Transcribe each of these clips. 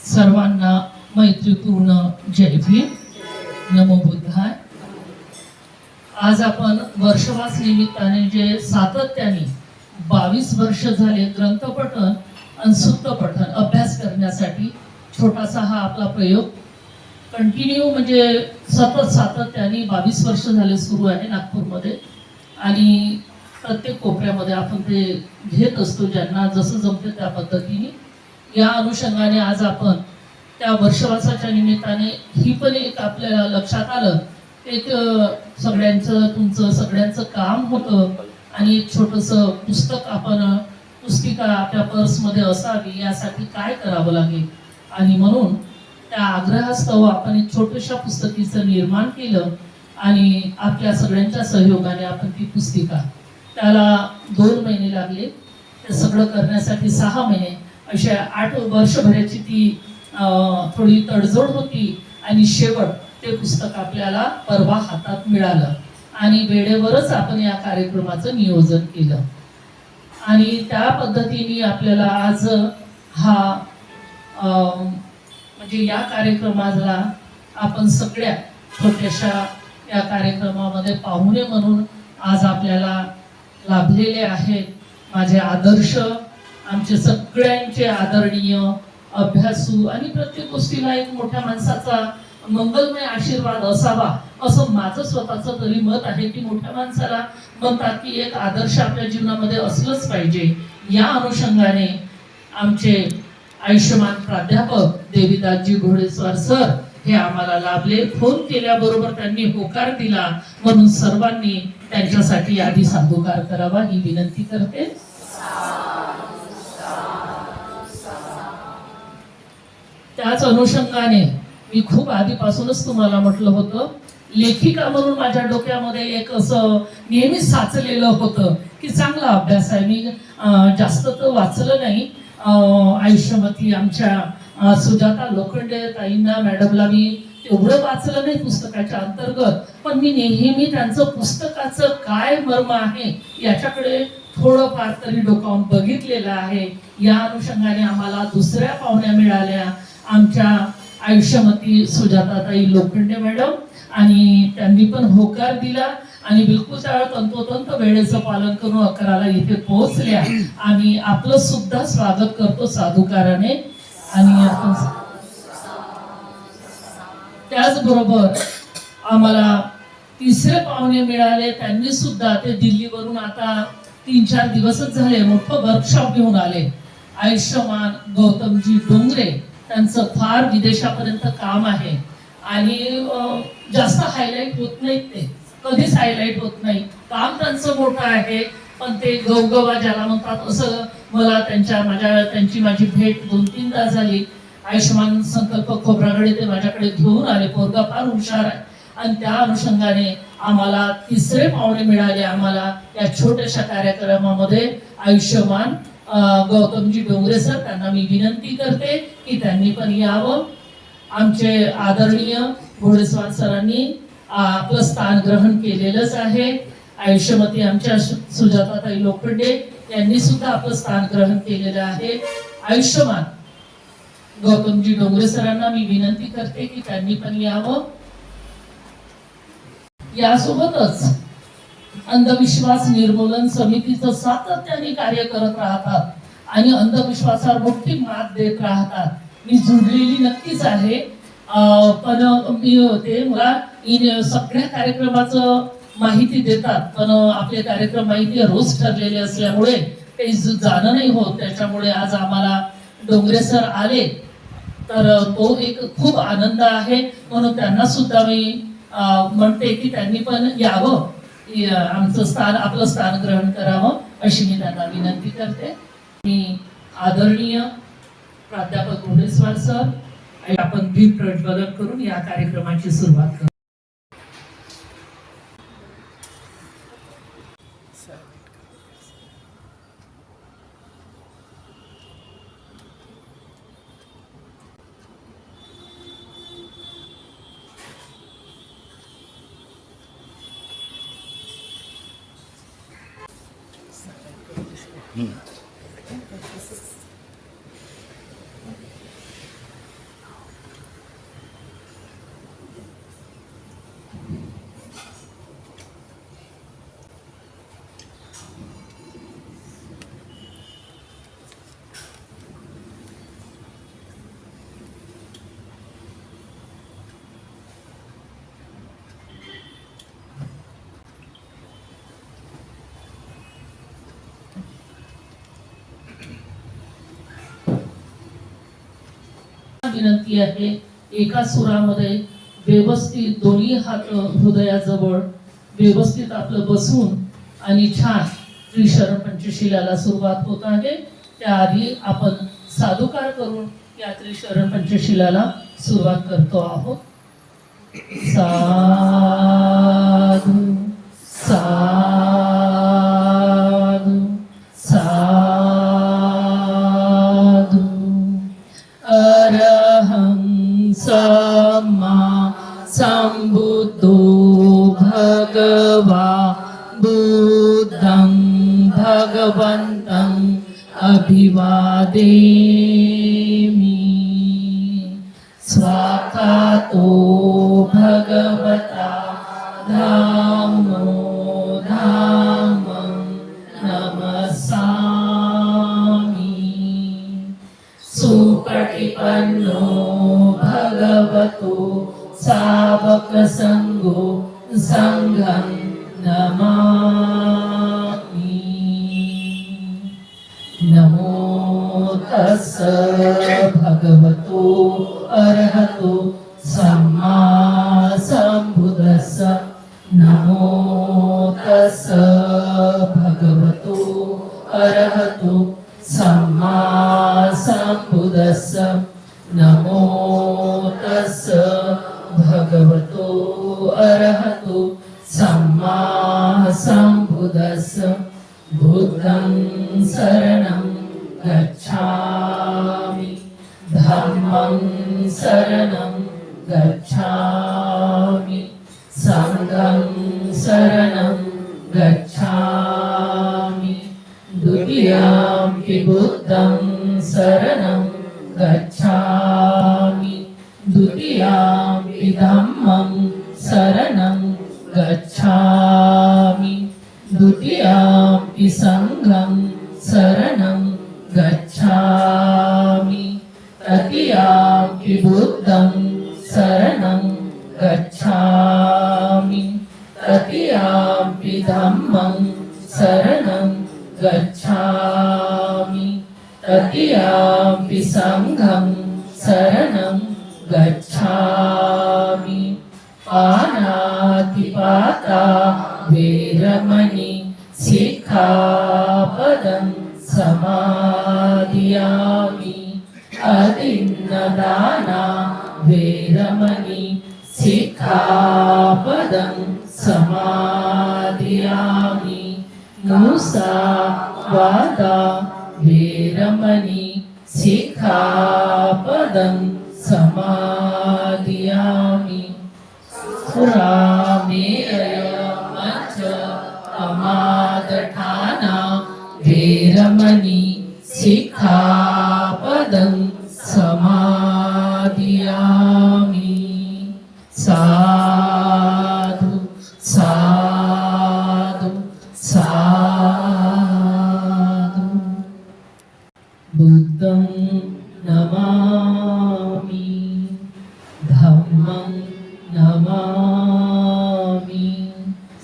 सर्वांना मैत्रीपूर्ण जय भीम, नमो बुद्धाय. आज आपण वर्षवास निमित्ताने जे सातत्याने 22 वर्ष झाले ग्रंथपठन आणि सुत्तपठन अभ्यास करण्यासाठी छोटासा हा आपला प्रयोग कंटिन्यू म्हणजे सतत सातत्याने 22 वर्ष झाले सुरू आहे नागपूरमध्ये. आणि प्रत्येक कोपऱ्यामध्ये आपण ते घेत असतो, ज्यांना जसं जमते त्या पद्धतीने. या अनुषंगाने आज आपण त्या वर्षवासाच्या निमित्ताने ही पण एक आपल्याला लक्षात आलं, एक सगळ्यांचं तुमचं सगळ्यांचं काम होतं आणि एक छोटंसं पुस्तक आपण पुस्तिका आपल्या पर्समध्ये असावी यासाठी काय करावं लागेल. आणि म्हणून त्या आग्रहास्तव आपण एक छोट्याशा पुस्तकीचं निर्माण केलं आणि आपल्या सगळ्यांच्या सहयोगाने आपण ती पुस्तिका, त्याला 2 महिने लागले, ते सगळं करण्यासाठी 6 महिने, अशा 8 वर्षभराची ती थोडी तडजोड होती. आणि शेवट ते पुस्तक आपल्याला परवा हातात मिळालं आणि वेळेवरच आपण या कार्यक्रमाचं नियोजन केलं. आणि त्या पद्धतीने आपल्याला आज हा म्हणजे या कार्यक्रमाला आपण सगळ्या छोट्याशा या कार्यक्रमामध्ये पाहुणे म्हणून आज आपल्याला लाभलेले आहेत. माझे आदर्श, आमचे सगळ्यांचे आदरणीय, अभ्यासू आणि प्रत्येक गोष्टीला एक मोठ्या माणसाचा मंगलमय आशीर्वाद असावा असं माझं स्वतःचं तरी मत आहे. की मोठ्या माणसाला म्हणतात की एक आदर्श आपल्या जीवनामध्ये असलंच पाहिजे. या अनुषंगाने आमचे आयुष्यमान प्राध्यापक देवीदासजी घोडेस्वार सर हे आम्हाला लाभले. फोन केल्याबरोबर त्यांनी होकार दिला, म्हणून सर्वांनी त्यांच्यासाठी आधी साधुकार करावा ही विनंती करते. त्याच अनुषंगाने मी खूप आधीपासूनच तुम्हाला म्हटलं होतं, लेखिका म्हणून माझ्या डोक्यामध्ये एक असं नेहमीच साचलेलं होतं की चांगला अभ्यास आहे. मी जास्त तर वाचलं नाही. आयुष्यमती आमच्या सुजाता लोखंडे ताईंना मॅडमला मी तेवढं वाचलं नाही पुस्तकाच्या अंतर्गत, पण मी नेहमी त्यांचं पुस्तकाचं काय मर्म आहे याच्याकडे थोडंफार तरी डोकावून बघितलेलं आहे. या अनुषंगाने आम्हाला दुसऱ्या पाहुण्या मिळाल्या, आमच्या आयुष्यमती सुजाताताई लोखंडे मॅडम, आणि त्यांनी पण होकार दिला आणि बिलकुल त्या तंतोतंत वेळेचं पालन करून 11ला इथे पोहोचल्या. आणि आपलं सुद्धा स्वागत करतो साधुकाराने. आणि आपण त्याचबरोबर आम्हाला तिसरे पाहुणे मिळाले, त्यांनी सुद्धा ते दिल्लीवरून आता 3-4 दिवसच झाले मोठं वर्कशॉप घेऊन आले. आयुष्यमान गौतमजी डोंगरे, त्यांचं फार विदेशापर्यंत काम आहे आणि जास्त हायलाइट होत नाही, ते कधीच हायलाइट होत नाही. काम त्यांचं मोठं आहे, पण ते गवगवा ज्याला म्हणतात असं. मला त्यांची माझी भेट 2-3दा झाली. आयुष्यमान संकल्प खोब्रागडे ते माझ्याकडे घेऊन आले. पोरगा फार हुशार आहे आणि त्या अनुषंगाने आम्हाला तिसरे पाहुणे मिळाले. आम्हाला या छोट्याशा कार्यक्रमामध्ये आयुष्यमान गौतमजी डोंगरे सर, त्यांना मी विनंती करते की त्यांनी पण यावं. आमचे आदरणीय घोडेस्वार सरांनी आपलं स्थान ग्रहण केलेलंच आहे. आयुष्यमती आमच्या सुजाताताई लोखंडे यांनी सुद्धा आपलं स्थान ग्रहण केलेलं आहे. आयुष्यमान गौतमजी डोंगरे सरांना मी विनंती करते की त्यांनी पण यावं. यासोबतच अंधविश्वास निर्मूलन समितीचं सातत्याने कार्य करत राहतात आणि अंधविश्वासावर मोठी मात देत राहतात. मी जुडलेली नक्कीच आहे, पण मी ते मला सगळ्या कार्यक्रमाचं माहिती देतात, पण आपले कार्यक्रम माहिती रोज ठरलेले असल्यामुळे काही जाणं नाही होत. त्याच्यामुळे आज आम्हाला डोंगरे सर आले तर तो एक खूप आनंद आहे. म्हणून त्यांना सुद्धा मी म्हणते की त्यांनी पण यावं, आमचं आपलं स्थान ग्रहण करावं अशी मी त्यांना विनंती करते. मी आदरणीय प्राध्यापक घोडेस्वार सर, आपण दीप प्रज्वलन करून या कार्यक्रमाची सुरुवात करू. विनंती आहे, एका सुरामध्ये व्यवस्थित दोन्ही हात हृदयाजवळ व्यवस्थित आपलं बसून आणि छान त्रिशरण पंचशिलाला सुरुवात होत आहे. त्याआधी आपण साधुकार करून या त्रिशरण पंचशिलाला सुरुवात करतो आहोत. साधु साधु साधु अरहं सम्मा संबुद्धो भगवा बुद्धं भगवन्तं अभिवादेमि. स्वाकातो भगवता धामो धामं नमस्सामि. सुपटिपन्नो भगवतो सावक संघो संघं नमामि. नमो तस्स भगवतो अरहतो सम्मा संबुद्धस्स. नमो तस्स भगवतो अरहतो सम्मा संबुद्धस्स. नमो तस्स भगवतो अरहतो सम्मा संबुद्धस्स. बुद्धं शरणं गच्छामि, धम्मं शरणं गच्छामि, संघं शरणं गच्छामि. द्वितीयम्पि बुद्धं शरणं गच्छामि, द्वितीयम्पि धम्मं शरणं गच्छामि, द्वितीयम्पि संघं शरणं गच्छामि, तृतीयम्पि बुद्धं शरणं गच्छामि, तृतीयम्पि धम्मं शरणं गच्छामि, तृतीयम्पि संघं शरणं गच्छामि. पानातिपाता वेरमणि सिक्खापदं समादियामि. अदिन्नदाना वेरमणि सिक्खापदं समादियामि. मुसावादा वेरमणि सिक्खापदं समादियामि. सुरामेरयमच्च अमादठाना वेरमणि सिक्खापदं समादियामि. साधु साधु साधु. बुद्धं नमामि, धम्मं नमामि,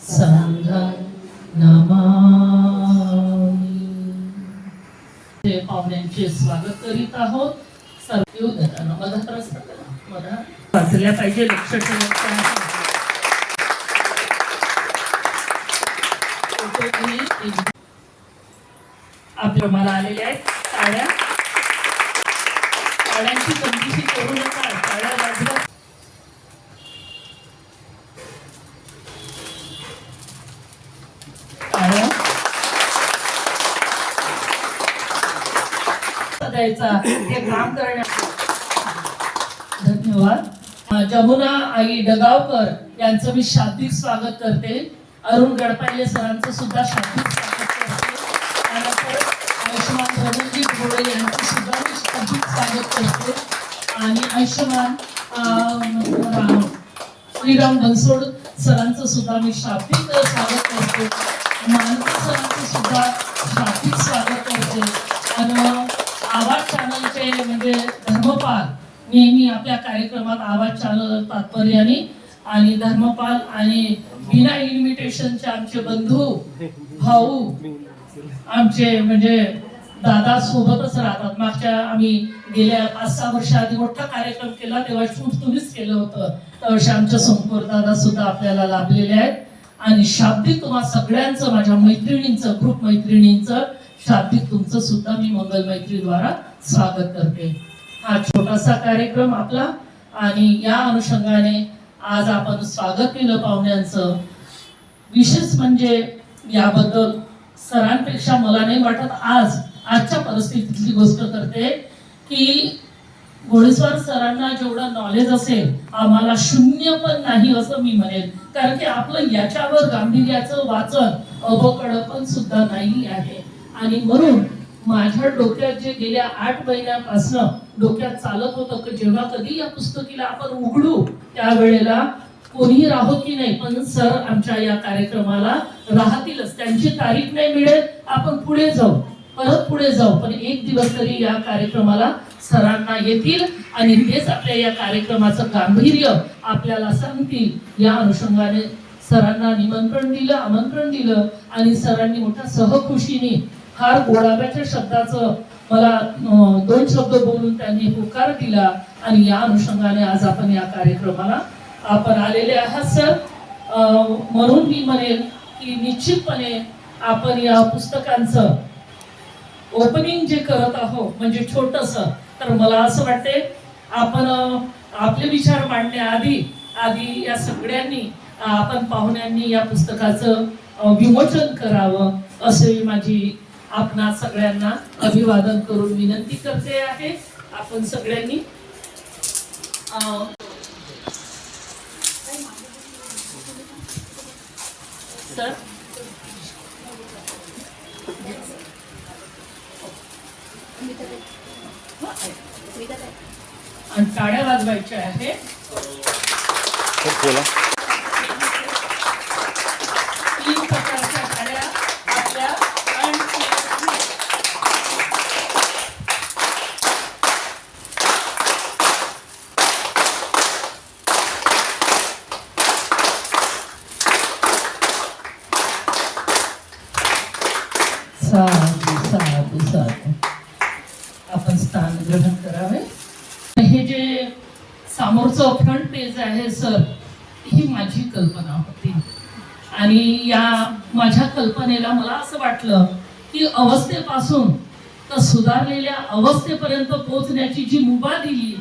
संघं नमामि. पाहुण्यांचे स्वागत करीत आहोत. सर्व वाचल्या पाहिजे, लक्ष ठेवायचं. आपल्या मला आलेले आहेत टाळ्या. टाळ्यांची कंजूसी करू नका. टाळ्या वाजवा. द्यायचा हे काम करण्यात धन्यवाद. जमुना आई डगावकर यांचं मी शाब्दिक स्वागत करते. अरुण गडपाले सरांचं सुद्धा शाब्दिक स्वागत करते. त्यानंतर आयुष्मान रणजित घोडे यांचं सुद्धा मी शाब्दिक स्वागत करते. आणि आयुष्मान श्रीराम बनसोड सरांचं सुद्धा मी शाब्दिक स्वागत करते. मानकर सरांचं सुद्धा शाब्दिक स्वागत करते. आणि आवाज चॅनलचे म्हणजे धर्मपाल नेहमी आपल्या कार्यक्रमात आवाज चॅनल तात्पर्याने आणि धर्मपाल आणि बिना इन्व्हिटेशनचे आमचे बंधू भाऊ आमचे म्हणजे दादा सोबतच राहतात. मागच्या आम्ही गेल्या 5-6 वर्षाआधी मोठा कार्यक्रम केला तेव्हा शूट तुम्हीच केलं होतं. तर आमच्या संकोर दादा सुद्धा आपल्याला लाभलेले आहेत. आणि शाब्दिक तुम्हा सगळ्यांचं, माझ्या मैत्रिणींचं, ग्रुप मैत्रिणींचं शाब्दिक तुमचं सुद्धा मी मंगल मैत्रीद्वारा स्वागत करते. हा छोटासा कार्यक्रम आपला आणि या अनुषंगाने आज आपण स्वागत केलं पाहुण्यांचं. विशेष म्हणजे याबद्दल सरांपेक्षा मला नाही वाटत, आजच्या परिस्थितीतली गोष्ट करते की घोडेस्वार सरांना जेवढं नॉलेज असेल आम्हाला शून्य पण नाही असं मी म्हणेल. कारण की आपलं याच्यावर गांभीर्याचं वाचन अवकळपण सुद्धा नाही आहे. आणि म्हणून माझ्या डोक्यात जे गेल्या 8 महिन्यापासून डोक्यात चालत होतं की जेव्हा कधी या पुस्तकीला आपण उघडू त्यावेळेला कोणीही राहो की नाही, पण सर आमच्या या कार्यक्रमाला राहतीलच. त्यांची तारीख नाही मिळेल, आपण पुढे जाऊ, परत पुढे जाऊ, पण एक दिवस तरी या कार्यक्रमाला सरांना येतील आणि तेच आपल्या या कार्यक्रमाचं गांभीर्य आपल्याला सांगतील. या अनुषंगाने सरांना आमंत्रण दिलं आणि सरांनी मोठ्या सहखुशीने फार गोडाव्याच्या शब्दाचं मला 2 शब्द बोलून त्यांनी होकार दिला. आणि या अनुषंगाने आज आपण या कार्यक्रमाला आपण आलेले आहात सर. म्हणून मी म्हणेल की निश्चितपणे आपण या पुस्तकांचं ओपनिंग जे करत आहोत म्हणजे छोटस, तर मला असं वाटते आपण आपले विचार मांडण्याआधी या सगळ्यांनी आपण पाहुण्यांनी या पुस्तकाचं विमोचन करावं असे माझी आपणा सगळ्यांना अभिवादन करून विनंती करते आहे. आपण सगळ्यांनी सर आणि टाळ्या वाजवायच्या आहे. तीन प्रकारच्या टाळ्या आपल्या साधू आपण स्थान ग्रहण करावे. हे जे समोरचं फ्रंट पेज आहे सर, ही माझी कल्पना होती आणि या माझ्या कल्पनेला मला असं वाटलं की अवस्थेपासून तर सुधारलेल्या अवस्थेपर्यंत पोहोचण्याची जी मुभा दिली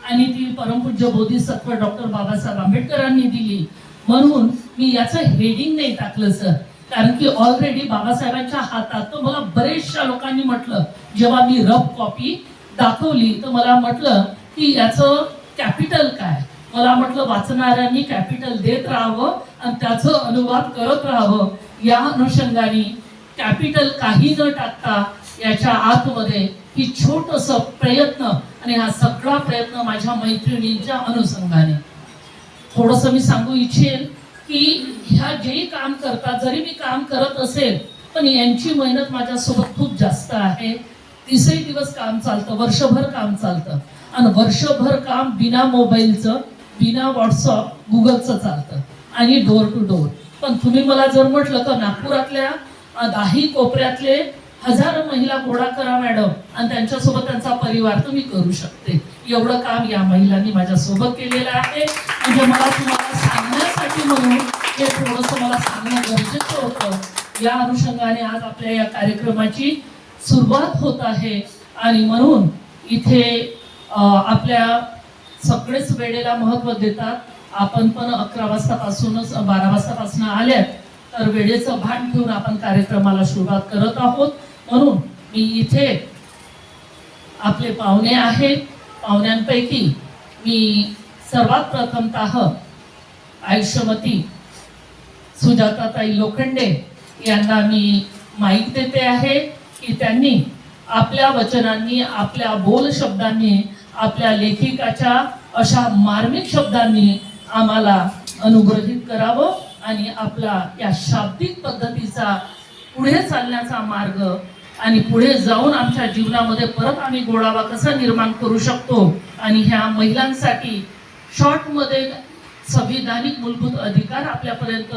आणि ती परमपूज्य बोधिसत्व डॉक्टर बाबासाहेब आंबेडकरांनी दिली, म्हणून मी याचं हेडिंग नाही टाकलं सर. कारण की ऑलरेडी बाबासाहेबांच्या हातात, तर मला बरेचशा लोकांनी म्हटलं जेव्हा मी रफ कॉपी दाखवली तर मला म्हटलं की याचं कॅपिटल काय. मला म्हटलं वाचणाऱ्यांनी कॅपिटल देत राहावं आणि त्याचं अनुवाद करत राहावं. या अनुषंगाने कॅपिटल काही न टाकता याच्या आतमध्ये ही छोटंसं प्रयत्न, आणि हा सगळा प्रयत्न माझ्या मैत्रिणींच्या अनुषंगाने. थोडंसं मी सांगू इच्छेन की ह्या जेही काम करतात, जरी मी काम करत असेल पण यांची मेहनत माझ्यासोबत खूप जास्त आहे. 30 दिवस काम चालतं, वर्षभर काम चालतं आणि वर्षभर काम बिना मोबाईलचं, बिना व्हॉट्सअप, गुगलचं चालतं आणि डोर टू डोर. पण तुम्ही मला जर म्हटलं तर नागपुरातल्या 10 कोपऱ्यातले 1000 महिला गोळा करा मॅडम आणि त्यांच्यासोबत त्यांचा परिवार तुम्ही करू शकते. एवढं काम या महिलांनी माझ्यासोबत केलेलं आहे. म्हणजे मला तुम्हाला सांगण्यासाठी म्हणून हे थोडंसं मला सांगणं गरजेचं होतं. या अनुषंगाने आज आपल्या या कार्यक्रमाची सुरुवात होत आहे आणि म्हणून इथे आपल्या सगळेच वेळेला महत्त्व देतात. आपण पण 11 वाजतापासूनच 12 वाजतापासून आल्यात, तर वेळेचं भान ठेवून आपण कार्यक्रमाला सुरुवात करत आहोत. म्हणून मी इथे आपले पाहुणे आहेत. पाहुण्यांपैकी मी सर्वात प्रथमतः आयुष्यमती सुजाताताई लोखंडे यांना मी माईक देते आहे की त्यांनी आपल्या वचनांनी, आपल्या बोल शब्दांनी, आपल्या लेखिकाच्या अशा मार्मिक शब्दांनी आम्हाला अनुग्रहित करावं आणि आपला या शाब्दिक पद्धतीचा पुढे चालण्याचा मार्ग आणि पुढे जाऊन आमच्या जीवनामध्ये परत आम्ही गोडावा कसा निर्माण करू शकतो आणि ह्या महिलांसाठी शॉर्टमध्ये संविधानिक मूलभूत अधिकार आपल्यापर्यंत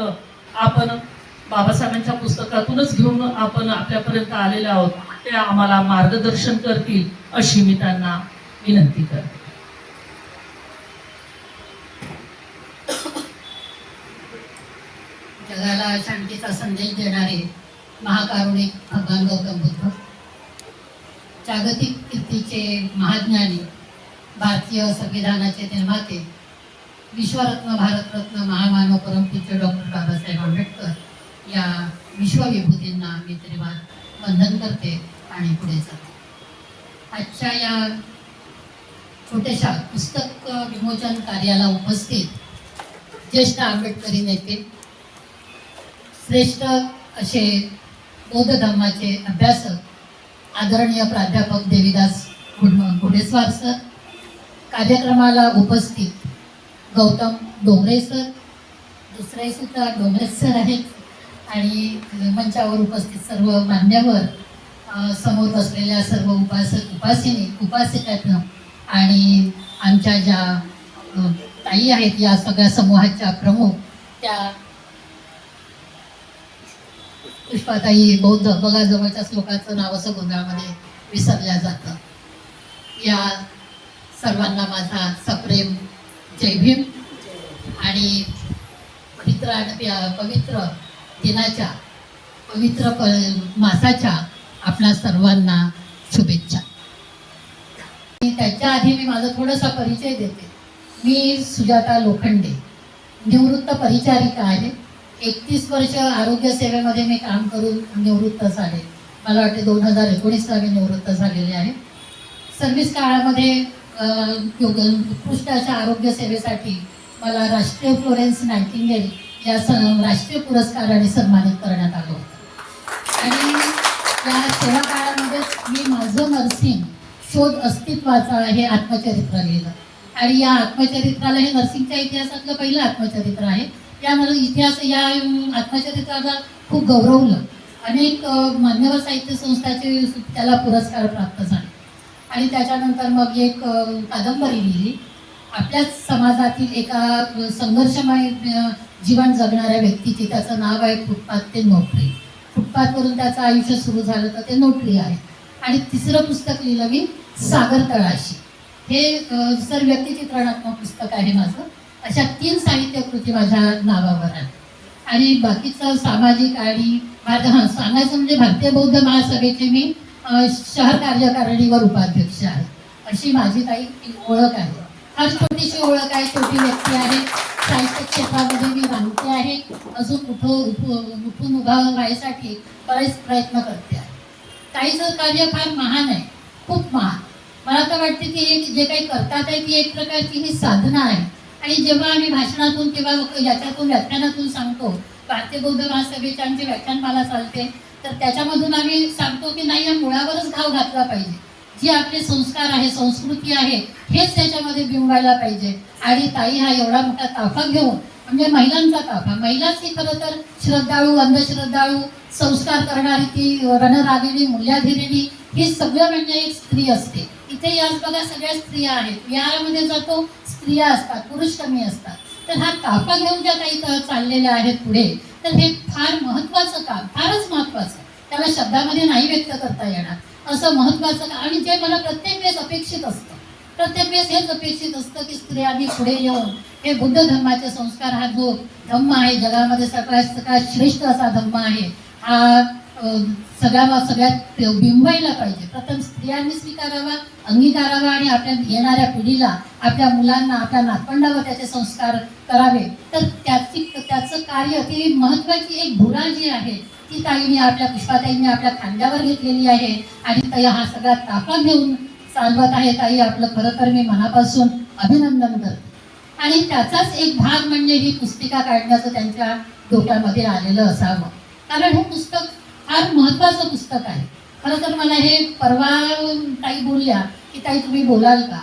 आपण बाबासाहेबांच्या पुस्तकातूनच घेऊन आपण आपल्यापर्यंत आलेले आहोत, ते आम्हाला मार्गदर्शन करतील अशी मी त्यांना विनंती करते. जगाला शांतीचा संदेश देणारे महाकारुणिक भगवान गौतम बुद्ध, जागतिक कीर्तीचे महाज्ञानी, भारतीय संविधानाचे निर्माते, विश्वरत्न भारतरत्न महामानव परमपूज्य डॉक्टर बाबासाहेब आंबेडकर या विश्वविभूतींना मी धन्यवाद वंदन करते आणि पुढे जाते. आजच्या या छोट्याशा पुस्तक विमोचन कार्याला उपस्थित ज्येष्ठ आंबेडकरी नेते, श्रेष्ठ असे बौद्ध धर्माचे अभ्यासक, आदरणीय प्राध्यापक देवीदास घोडेस्वार सर, कार्यक्रमाला उपस्थित गौतम डोंगरे सर, दुसरे सुद्धा डोंगरे सर आहेत, आणि मंचावर उपस्थित सर्व मान्यवर, समोर बसलेल्या सर्व उपासक उपासिनी उपासिकांना आणि आमच्या ज्या ताई आहेत या सगळ्या समूहाच्या प्रमुख त्या पुष्पाताई बौद्ध, बघा जवळच्याच लोकांचं नाव असं गोंधळामध्ये विसरल्या जातं. या सर्वांना माझा सप्रेम जय भीम आणि पवित्र दिनाच्या पवित्र मासाच्या आपल्या सर्वांना शुभेच्छा. त्याच्या आधी मी माझा थोडासा परिचय देते. मी सुजाता लोखंडे, निवृत्त परिचारिका आहे. 31 वर्ष आरोग्य सेवेमध्ये मी काम करून निवृत्त झाले. मला वाटते 2019ला मी निवृत्त झालेले आहे. सर्व्हिस काळामध्ये उत्कृष्ट अशा आरोग्य सेवेसाठी मला राष्ट्रीय फ्लोरेन्स नायटिंगेल या राष्ट्रीय पुरस्काराने सन्मानित करण्यात आलं होतं. आणि या सेवा काळामध्येच मी माझं नर्सिंग शोध अस्तित्वाचा हे आत्मचरित्र लिहिलं. आणि या आत्मचरित्राला हे नर्सिंगच्या इतिहासातलं पहिलं आत्मचरित्र आहे. या आत्मचरित्राला खूप गौरवलं. अनेक मान्यवर साहित्य संस्थाचे त्याला पुरस्कार प्राप्त झाले. आणि त्याच्यानंतर मग एक कादंबरी लिहिली आपल्याच समाजातील एका संघर्षमय जीवन जगणाऱ्या व्यक्तीची. त्याचं नाव आहे फुटपाथ ते नोटरी. फुटपाथवरून त्याचं आयुष्य सुरू झालं तर ते नोटरी आहे. आणि तिसरं पुस्तक लिहिलं मी सागर तळाशी. हे सर व्यक्तिचित्रणात्मक पुस्तक आहे माझं. अशा 3 साहित्य कृती माझ्या नावावर आहे. आणि बाकीचं सामाजिक आणि सांगायचं म्हणजे भारतीय बौद्ध महासभेचे मी शहर कार्यकारिणीवर उपाध्यक्ष आहे. अशी माझी काही ओळख आहे. फार छोटीशी ओळख आहे, छोटी व्यक्ती आहे. साहित्य क्षेत्रामध्ये मी राहते आहे. अजून उठून उभा राहायसाठी बरेच प्रयत्न करते आहे. काहीचं कार्य फार महान आहे, खूप महान. मला तर वाटते की जे काही करतात आहे ती एक प्रकारची ही साधना आहे. आणि जेव्हा आम्ही भाषणातून किंवा याच्यातून व्याख्यानातून सांगतो, भारतीय बौद्ध महासभेचे आमचे व्याख्यानमाला चालते, तर त्याच्यामधून आम्ही सांगतो की नाही, या मुळावरच घाव घातला पाहिजे. जी आपले संस्कार आहे, संस्कृती आहे, हेच त्याच्यामध्ये बिंबायला पाहिजे. आणि ताई हा एवढा मोठा ताफा घेऊन, म्हणजे महिलांचा ताफा, महिलाच ही खरं तर श्रद्धाळू, अंधश्रद्धाळू, संस्कार करणारी, ती रणरागिणी, मूल्याधिरिणी, ही सगळं म्हणजे एक स्त्री असते. इथे याच बघा सगळ्या स्त्रिया आहेत. विहारामध्ये जातो, स्त्रिया असतात, पुरुष कमी असतात. तर हा ताफा घेऊन ज्या काही चाललेल्या आहेत पुढे, तर हे फार महत्त्वाचं काम, फारच महत्त्वाचं. त्याला शब्दामध्ये नाही व्यक्त करता येणार असं महत्त्वाचं काम. आणि जे मला प्रत्येक वेळेस अपेक्षित असतं, प्रत्येक वेळेस हेच अपेक्षित असतं की स्त्रियांनी पुढे येऊन हे बुद्ध धर्माचे संस्कार, हा जो धम्म आहे, जगामध्ये सगळ्यात श्रेष्ठ असा धम्म आहे, हा सगळ्यात बिंबायला पाहिजे. प्रथम स्त्रियांनी स्वीकारावा, अंगीकारावा आणि आपल्या येणाऱ्या पिढीला, आपल्या मुलांना, आपल्या नातवंडावर त्याचे संस्कार करावे. तर त्याचं कार्य, ती महत्त्वाची एक धुरा जी आहे ती ताईंनी, आपल्या पुष्पाताईंनी आपल्या खांद्यावर घेतलेली आहे. आणि ताई हा सगळा ताफा घेऊन चालवत आहे. ताई आपलं खरं तर मी मनापासून अभिनंदन करते. आणि त्याचाच एक भाग म्हणजे ही पुस्तिका काढण्याचं त्यांच्या डोक्यामध्ये आलेलं असावं. कारण हे पुस्तक फार महत्त्वाचं पुस्तक आहे. खरं तर मला हे परवा ताई बोलल्या की ताई तुम्ही बोलाल का.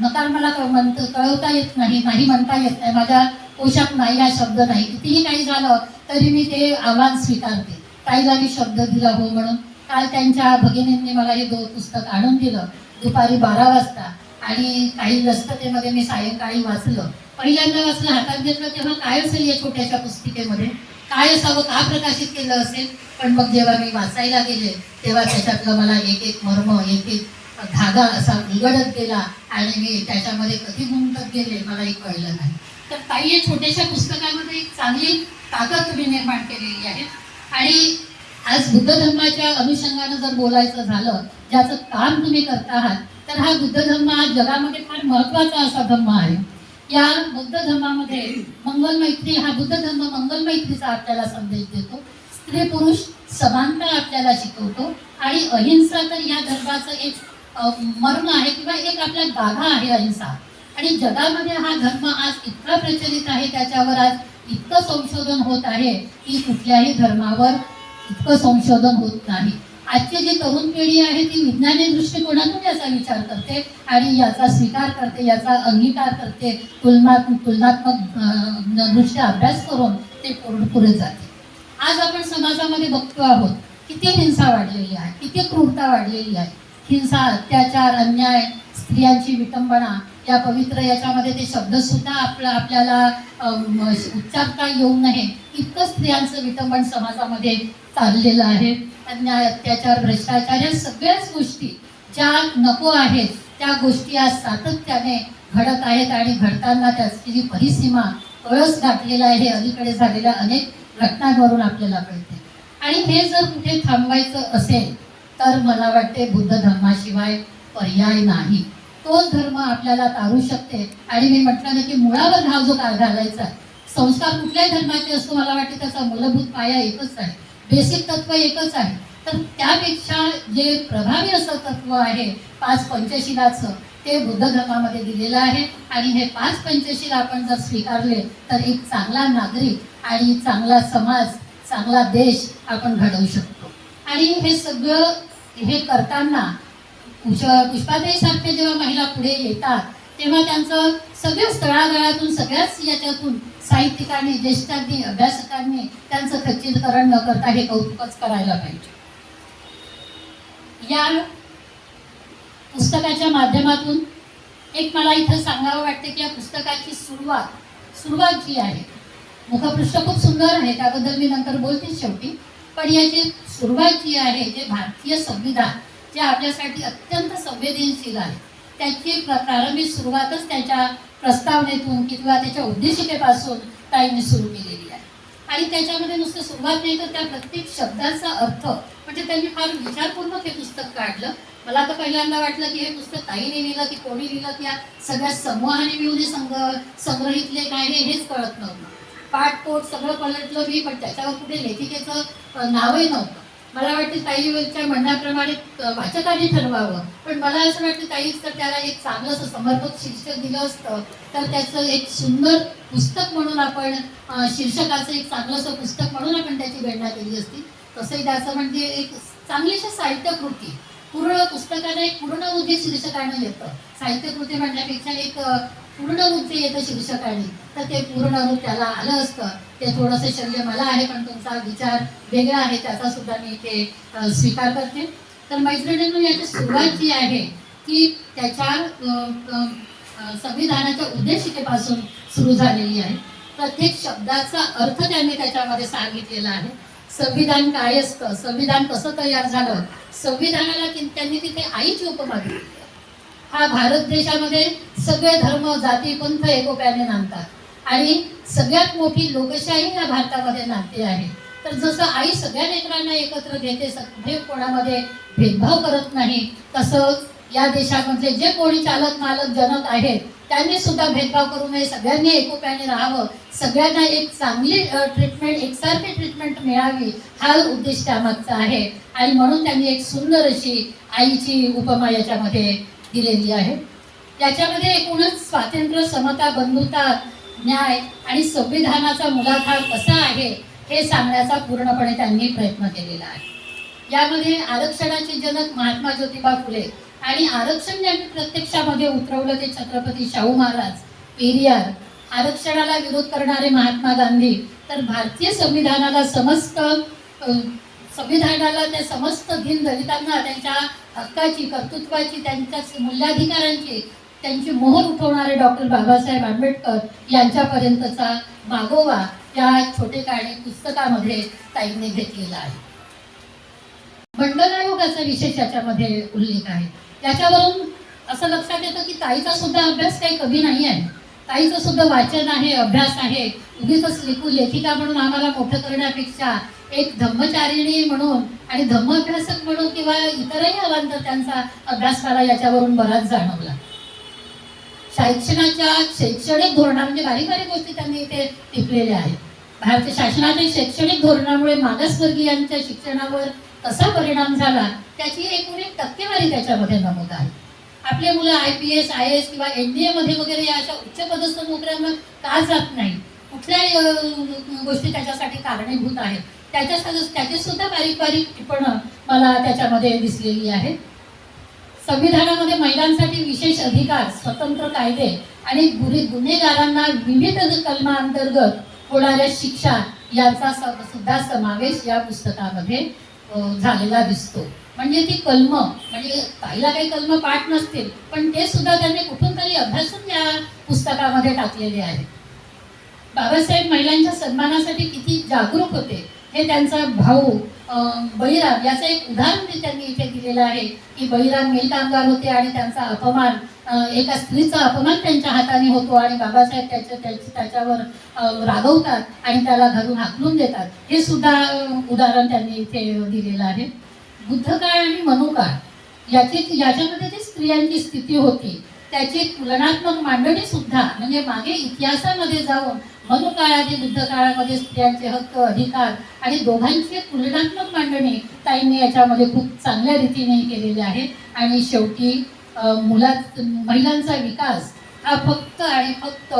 नकार मला कळवता येत नाही, नाही म्हणता येत नाही, माझ्या पोशाख नाही, हा शब्द नाही. कितीही काही झालं तरी मी ते आव्हान स्वीकारते. ताईला मी शब्द दिला हो म्हणून. काल त्यांच्या भगिनींनी मला हे पुस्तक आणून दिलं दुपारी 12 वाजता. आणि काही व्यस्ततेमध्ये मी सायंकाळी वाचलं. पहिल्यांदा वाचलं, हातात घेतलं तेव्हा काय असेल या छोट्याशा पुस्तिकेमध्ये. काय असावं, का प्रकाशित केलं असेल. पण मग जेव्हा मी वाचायला गेले तेव्हा त्याच्यातलं मला एक एक मर्म, एक एक धागा असा उलगडत गेला आणि मी त्याच्यामध्ये कधी गुंतत गेले मलाही कळलं नाही. तर ताई या छोट्याशा पुस्तकामध्ये एक चांगली ताकद तुम्ही निर्माण केलेली आहे. आणि आज बुद्ध धर्माच्या अनुषंगानं जर बोलायचं झालं, ज्याचं काम तुम्ही करता आहात, तर हा बुद्ध धर्म हा जगामध्ये फार महत्त्वाचा असा धर्म आहे. या बुद्ध धर्मामध्ये मंगल मैत्री, हा बुद्ध धर्म मंगल मैत्रीचा आपल्याला संदेश देतो. स्त्री पुरुष समानता आपल्याला शिकवतो आणि अहिंसा तर या धर्माचं एक मर्म आहे किंवा एक आपला गाभा आहे अहिंसा. आणि जगामध्ये हा धर्म आज इतका प्रचलित आहे, त्याच्यावर आज इतकं संशोधन होत आहे की कुठल्याही धर्मावर इतकं संशोधन होत नाही. आजची जी तरुण पिढी आहे ती विज्ञानिक दृष्टिकोनातून याचा विचार करते आणि याचा स्वीकार करते, याचा अंगीकार करते, तुलनात्मक दृष्ट्या अभ्यास करून ते पुढे जाते. आज आपण समाजामध्ये बघतो आहोत किती हिंसा वाढलेली आहे, किती क्रूरता वाढलेली आहे. हिंसा, अत्याचार, अन्याय, स्त्रियांची विटंबना, या पवित्र याच्यामध्ये ते शब्दसुद्धा आपल्याला उच्चारता येऊ नये इतकं स्त्रियांचं विटंबन समाजामध्ये चाललेलं आहे. अन्याय, अत्याचार, भ्रष्टाचार या सगळ्याच गोष्टी ज्या नको आहेत त्या गोष्टी आज सातत्याने घडत आहेत आणि घडताना त्याची जी परिसीमा कळस गाठलेला आहे हे अलीकडे झालेल्या अनेक घटनांवरून आपल्याला कळते. आणि हे जर कुठे थांबवायचं असेल तर मला वाटते बुद्ध धर्माशिवाय पर्याय नाही. तोच धर्म आपल्याला तारू शकते. आणि मी म्हटलं ना की मुळावर घाव जो घालायचा आहे, संस्कार कुठल्याही धर्माचे असतो मला वाटते त्याचा मूलभूत पाया एकच आहे, बेसिक तत्व एकच आहे. तर त्यापेक्षा जे प्रभावी असं तत्व आहे 5 पंचशिलाचं, ते बुद्ध धर्मामध्ये दिलेलं आहे. आणि हे 5 पंचशील आपण जर स्वीकारले तर एक चांगला नागरिक आणि चांगला समाज, चांगला देश आपण घडवू शकतो. आणि हे सगळं हे करताना पुष्पाताईसारखे जेव्हा महिला पुढे येतात तेव्हा त्यांचं सगळ्याच तळागाळातून, सगळ्याच याच्यातून साहित्यिकांनी, ज्येष्ठांनी, अभ्यासकांनी त्यांचं खच्चीकरण न करता हे कौतुकच करायला पाहिजे. या पुस्तकाच्या माध्यमातून एक मला इथं सांगावं वाटते की या पुस्तकाची सुरुवात जी आहे, मुखपृष्ठ खूप सुंदर आहे, त्याबद्दल मी नंतर बोलते शेवटी. पण याची सुरुवात जी आहे, जे भारतीय संविधान जे आपल्यासाठी अत्यंत संवेदनशील आहे, त्याची प्रारंभिक सुरुवातच त्याच्या प्रस्तावनेतून किंवा त्याच्या उद्देशिकेपासून ताईंनी सुरू केलेली आहे. आणि त्याच्यामध्ये नुसतं सुरुवात नाही तर त्या प्रत्येक शब्दाचा अर्थ, म्हणजे त्यांनी फार विचारपूर्वक हे पुस्तक काढलं. मला तर पहिल्यांदा वाटलं की हे पुस्तक ताईने लिहिलं की कोणी लिहिलं, की या सगळ्या समूहाने मिळून संग्रहितले काय हेच कळत नव्हतं. पाठपोट सगळं पलटलं मी, पण त्याच्यावर कुठे लेखिकेचं नावही नव्हतं. मला वाटते ताईच्या म्हणण्याप्रमाणे वाचकांनी ठरवावं, पण मला असं वाटतं ताईच तर त्याला एक चांगलं असं समर्पक शीर्षक दिलं असतं तर त्याचं एक सुंदर पुस्तक म्हणून आपण शीर्षकाचं एक चांगलं असं पुस्तक म्हणून आपण त्याची गणना केली असती. तसंही त्याचं म्हणजे एक चांगलीशी साहित्यकृती, पूर्ण पुस्तकाला एक पूर्णवृत्ती शीर्षकानं येतं. साहित्यकृती म्हणण्यापेक्षा एक पूर्णवृत्ती येतं शीर्षकाने, तर ते पूर्णरूप त्याला आलं असतं. ते थोडंसं शल्य मला आहे, पण तुमचा विचार वेगळा आहे त्याचा सुद्धा मी इथे स्वीकार करते. तर मैत्रिणींनो, याची सुरुवात जी आहे ती त्याच्या संविधानाच्या उद्देशिकेपासून सुरू झालेली आहे. प्रत्येक शब्दाचा अर्थ त्यांनी त्याच्यामध्ये सांगितलेला आहे. संविधान काय असतं, संविधान कसं तयार झालं, संविधानाला त्यांनी तिथे आईची उपमा दिली. हा भारत देशामध्ये सगळे धर्म, जाती, पंथ एकोप्याने नांदतात आणि सगळ्यात मोठी लोकशाही या भारतामध्ये नांदते आहे. तर जसं आई सगळ्या लेकरांना एकत्र घेते, सगळे कोणामध्ये भेदभाव करत नाही, तसंच या देशामधले जे कोणी चालक मालक जनक आहेत त्यांनी सुद्धा भेदभाव करू नये, सगळ्यांनी एकोप्याने राहावं, सगळ्यांना एक चांगली ट्रीटमेंट, एकसारखी ट्रीटमेंट मिळावी, हा उद्देश त्यामागचा आहे. आणि म्हणून त्यांनी एक सुंदर अशी आईची उपमा याच्यामध्ये दिलेली आहे. त्याच्यामध्ये एकूणच स्वातंत्र्य, समता, बंधुता, न्याय आणि संविधानाचा मूलाधार कसा आहे हे सांगण्याचा पूर्णपणे त्यांनी प्रयत्न केलेला आहे. यामध्ये आरक्षणाचे जनक महात्मा ज्योतिबा फुले आणि आरक्षण ज्यांनी प्रत्यक्षामध्ये उतरवलं ते छत्रपती शाहू महाराज, पेरियार, आरक्षणाला विरोध करणारे महात्मा गांधी, तर भारतीय संविधानाला त्या समस्त दीन दलितांना त्यांच्या हक्काची, कर्तृत्वाची, त्यांच्या मूल्याधिकारांची त्यांची मोहर उठवणारे डॉक्टर बाबासाहेब आंबेडकर यांच्यापर्यंतचा मागोवा या छोटे काणे पुस्तकामध्ये ताईंनी घेतलेला आहे. मंडलायोगाचा विशेष याच्यामध्ये उल्लेख आहे. याच्यावरून असं लक्षात येतं की ताईचा सुद्धा अभ्यास काही कमी नाही आहे. ताईचं सुद्धा वाचन आहे, अभ्यास आहे. उगीच लेखिका म्हणून आम्हाला मोठं करण्यापेक्षा एक धम्मचारिणी म्हणून आणि धम्माभ्यासक म्हणून किंवा इतरही अवांतर त्यांचा अभ्यास मला याच्यावरून बराच जाणवला. शैक्षणिक धोरणा म्हणजे बारीक बारीक गोष्टी त्यांनी इथे टिपलेल्या आहेत. भारतीय शासनाच्या शैक्षणिक धोरणामुळे मागासवर्गीयांच्या शिक्षणावर कसा परिणाम झाला त्याची एकूण एक टक्केवारी त्याच्यामध्ये नमूद आहे. आपले मुलं IPS, IAS किंवा NDA मध्ये वगैरे या अशा उच्च पदस्थ नोकऱ्यांना का जात नाही, कुठल्या गोष्टी त्याच्यासाठी कारणीभूत आहेत त्याची सुद्धा बारीक बारीक टिपणं मला त्याच्यामध्ये दिसलेली आहे. संविधानामध्ये महिलांसाठी विशेष अधिकार, स्वतंत्र कायदे आणि गुन्हेगारांना विविध कलमांतर्गत होणाऱ्या शिक्षा यांचा सुद्धा समावेश या पुस्तकामध्ये झालेला दिसतो. म्हणजे ती कलम म्हणजे ताईला काही कलम पाठ नसतील पण ते सुद्धा त्यांनी कुठून तरी अभ्यासून या पुस्तकामध्ये टाकलेले आहे. बाबासाहेब महिलांच्या सन्मानासाठी किती जागरूक होते हे त्यांचा भाऊ बळीराम याचं एक उदाहरण त्यांनी इथे दिलेलं आहे की बळीराम मिल कामगार होते आणि त्यांचा अपमान, एका स्त्रीचा अपमान त्यांच्या हाताने होतो आणि बाबासाहेब त्याच्यावर रागवतात आणि त्याला घरून हाकलून देतात. हे सुद्धा उदाहरण त्यांनी इथे दिलेलं आहे. बुद्धकाळ आणि मनुकाळ याच्यामध्ये जी स्त्रियांची स्थिती होती त्याची तुलनात्मक मांडणी सुद्धा म्हणजे मागे इतिहासामध्ये जाऊन मनुकाळादी बुद्ध काळामध्ये स्त्रियांचे हक्क, अधिकार आणि दोघांची तुलनात्मक मांडणी ताईंनी याच्यामध्ये खूप चांगल्या रीतीने केलेली आहे. आणि शेवटी महिलांचा विकास हा फक्त आणि फक्त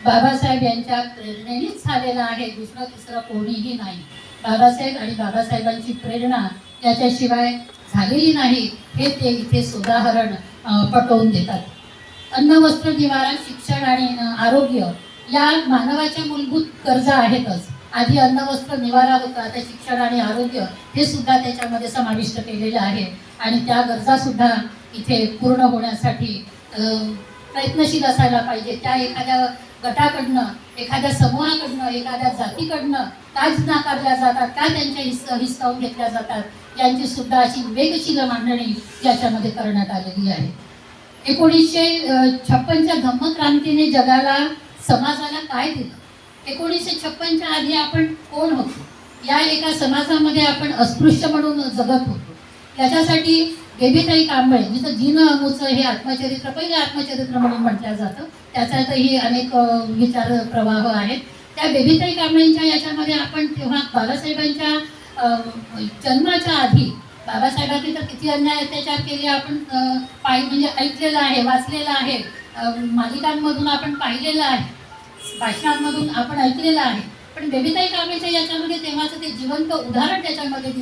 बाबासाहेब यांच्या प्रेरणेनेच झालेला आहे, दुसरं तिसरं कोणीही नाही. बाबासाहेब आणि बाबासाहेबांची प्रेरणा याच्याशिवाय झालेली नाही हे ते इथे सोदाहरण पटवून देतात. अन्न, वस्त्र, निवारा, शिक्षण आणि आरोग्य या मानवाच्या मूलभूत गरजा आहेतच. आधी अन्न, वस्त्र, निवारा होता, आता शिक्षण आणि आरोग्य हे सुद्धा त्याच्यामध्ये समाविष्ट केलेले आहे. आणि त्या गरजा सुद्धा इथे पूर्ण होण्यासाठी प्रयत्नशील असायला पाहिजे. त्या एखाद्या गटाकडनं, एखाद्या समूहाकडनं, एखाद्या जातीकडनं का नाकारल्या जातात, का त्यांच्या हिसकावून घेतल्या जातात यांची सुद्धा अशी विवेकशील मांडणी याच्यामध्ये करण्यात आलेली आहे. 1956च्या धम्मक्रांतीने जगाला, समाजाला काय दिलं? 1956च्या आधी आपण कोण होतो? या एका समाजामध्ये आपण अस्पृश्य म्हणून जगत होतो. त्याच्यासाठी बेबीताई कांबळे, जिथं जीन अमूचं हे आत्मचरित्र पहिलं आत्मचरित्र म्हणून म्हटलं जातं, त्याच्यातही अनेक विचार प्रवाह आहेत. त्या बेबीताई कांबळेंच्या याच्यामध्ये आपण तेव्हा बाबासाहेबांच्या जन्माच्या आधी बाबासाहेबांनी तर किती अन्याय अत्याचार केले आपण म्हणजे ऐकलेलं आहे, वाचलेलं आहे, मालिकांमधून आपण पाहिलेलं आहे, भाषणांमधून आपण ऐकलेलं आहे. पण बेबीताई कांबळेच्या याच्यामध्ये तेव्हाचं ते जिवंत उदाहरण त्याच्यामध्ये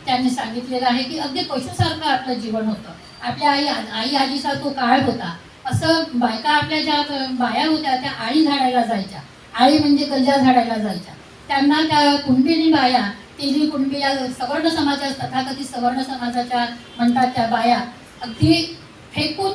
त्यांनी सांगितलेलं आहे की अगदी पशुसारखं आपलं जीवन होतं. आपल्या आई आजीचा तो काळ होता. असं बायका आपल्या ज्या बाया होत्या त्या आळी झाडायला जायच्या. आळी म्हणजे गंजा झाडायला जायच्या. त्यांना त्या कुणबिनी बाया, तेली कुणबी या सवर्ण समाजा, तथाकथित सवर्ण समाजाच्या म्हणतात त्या बाया अगदी फेकून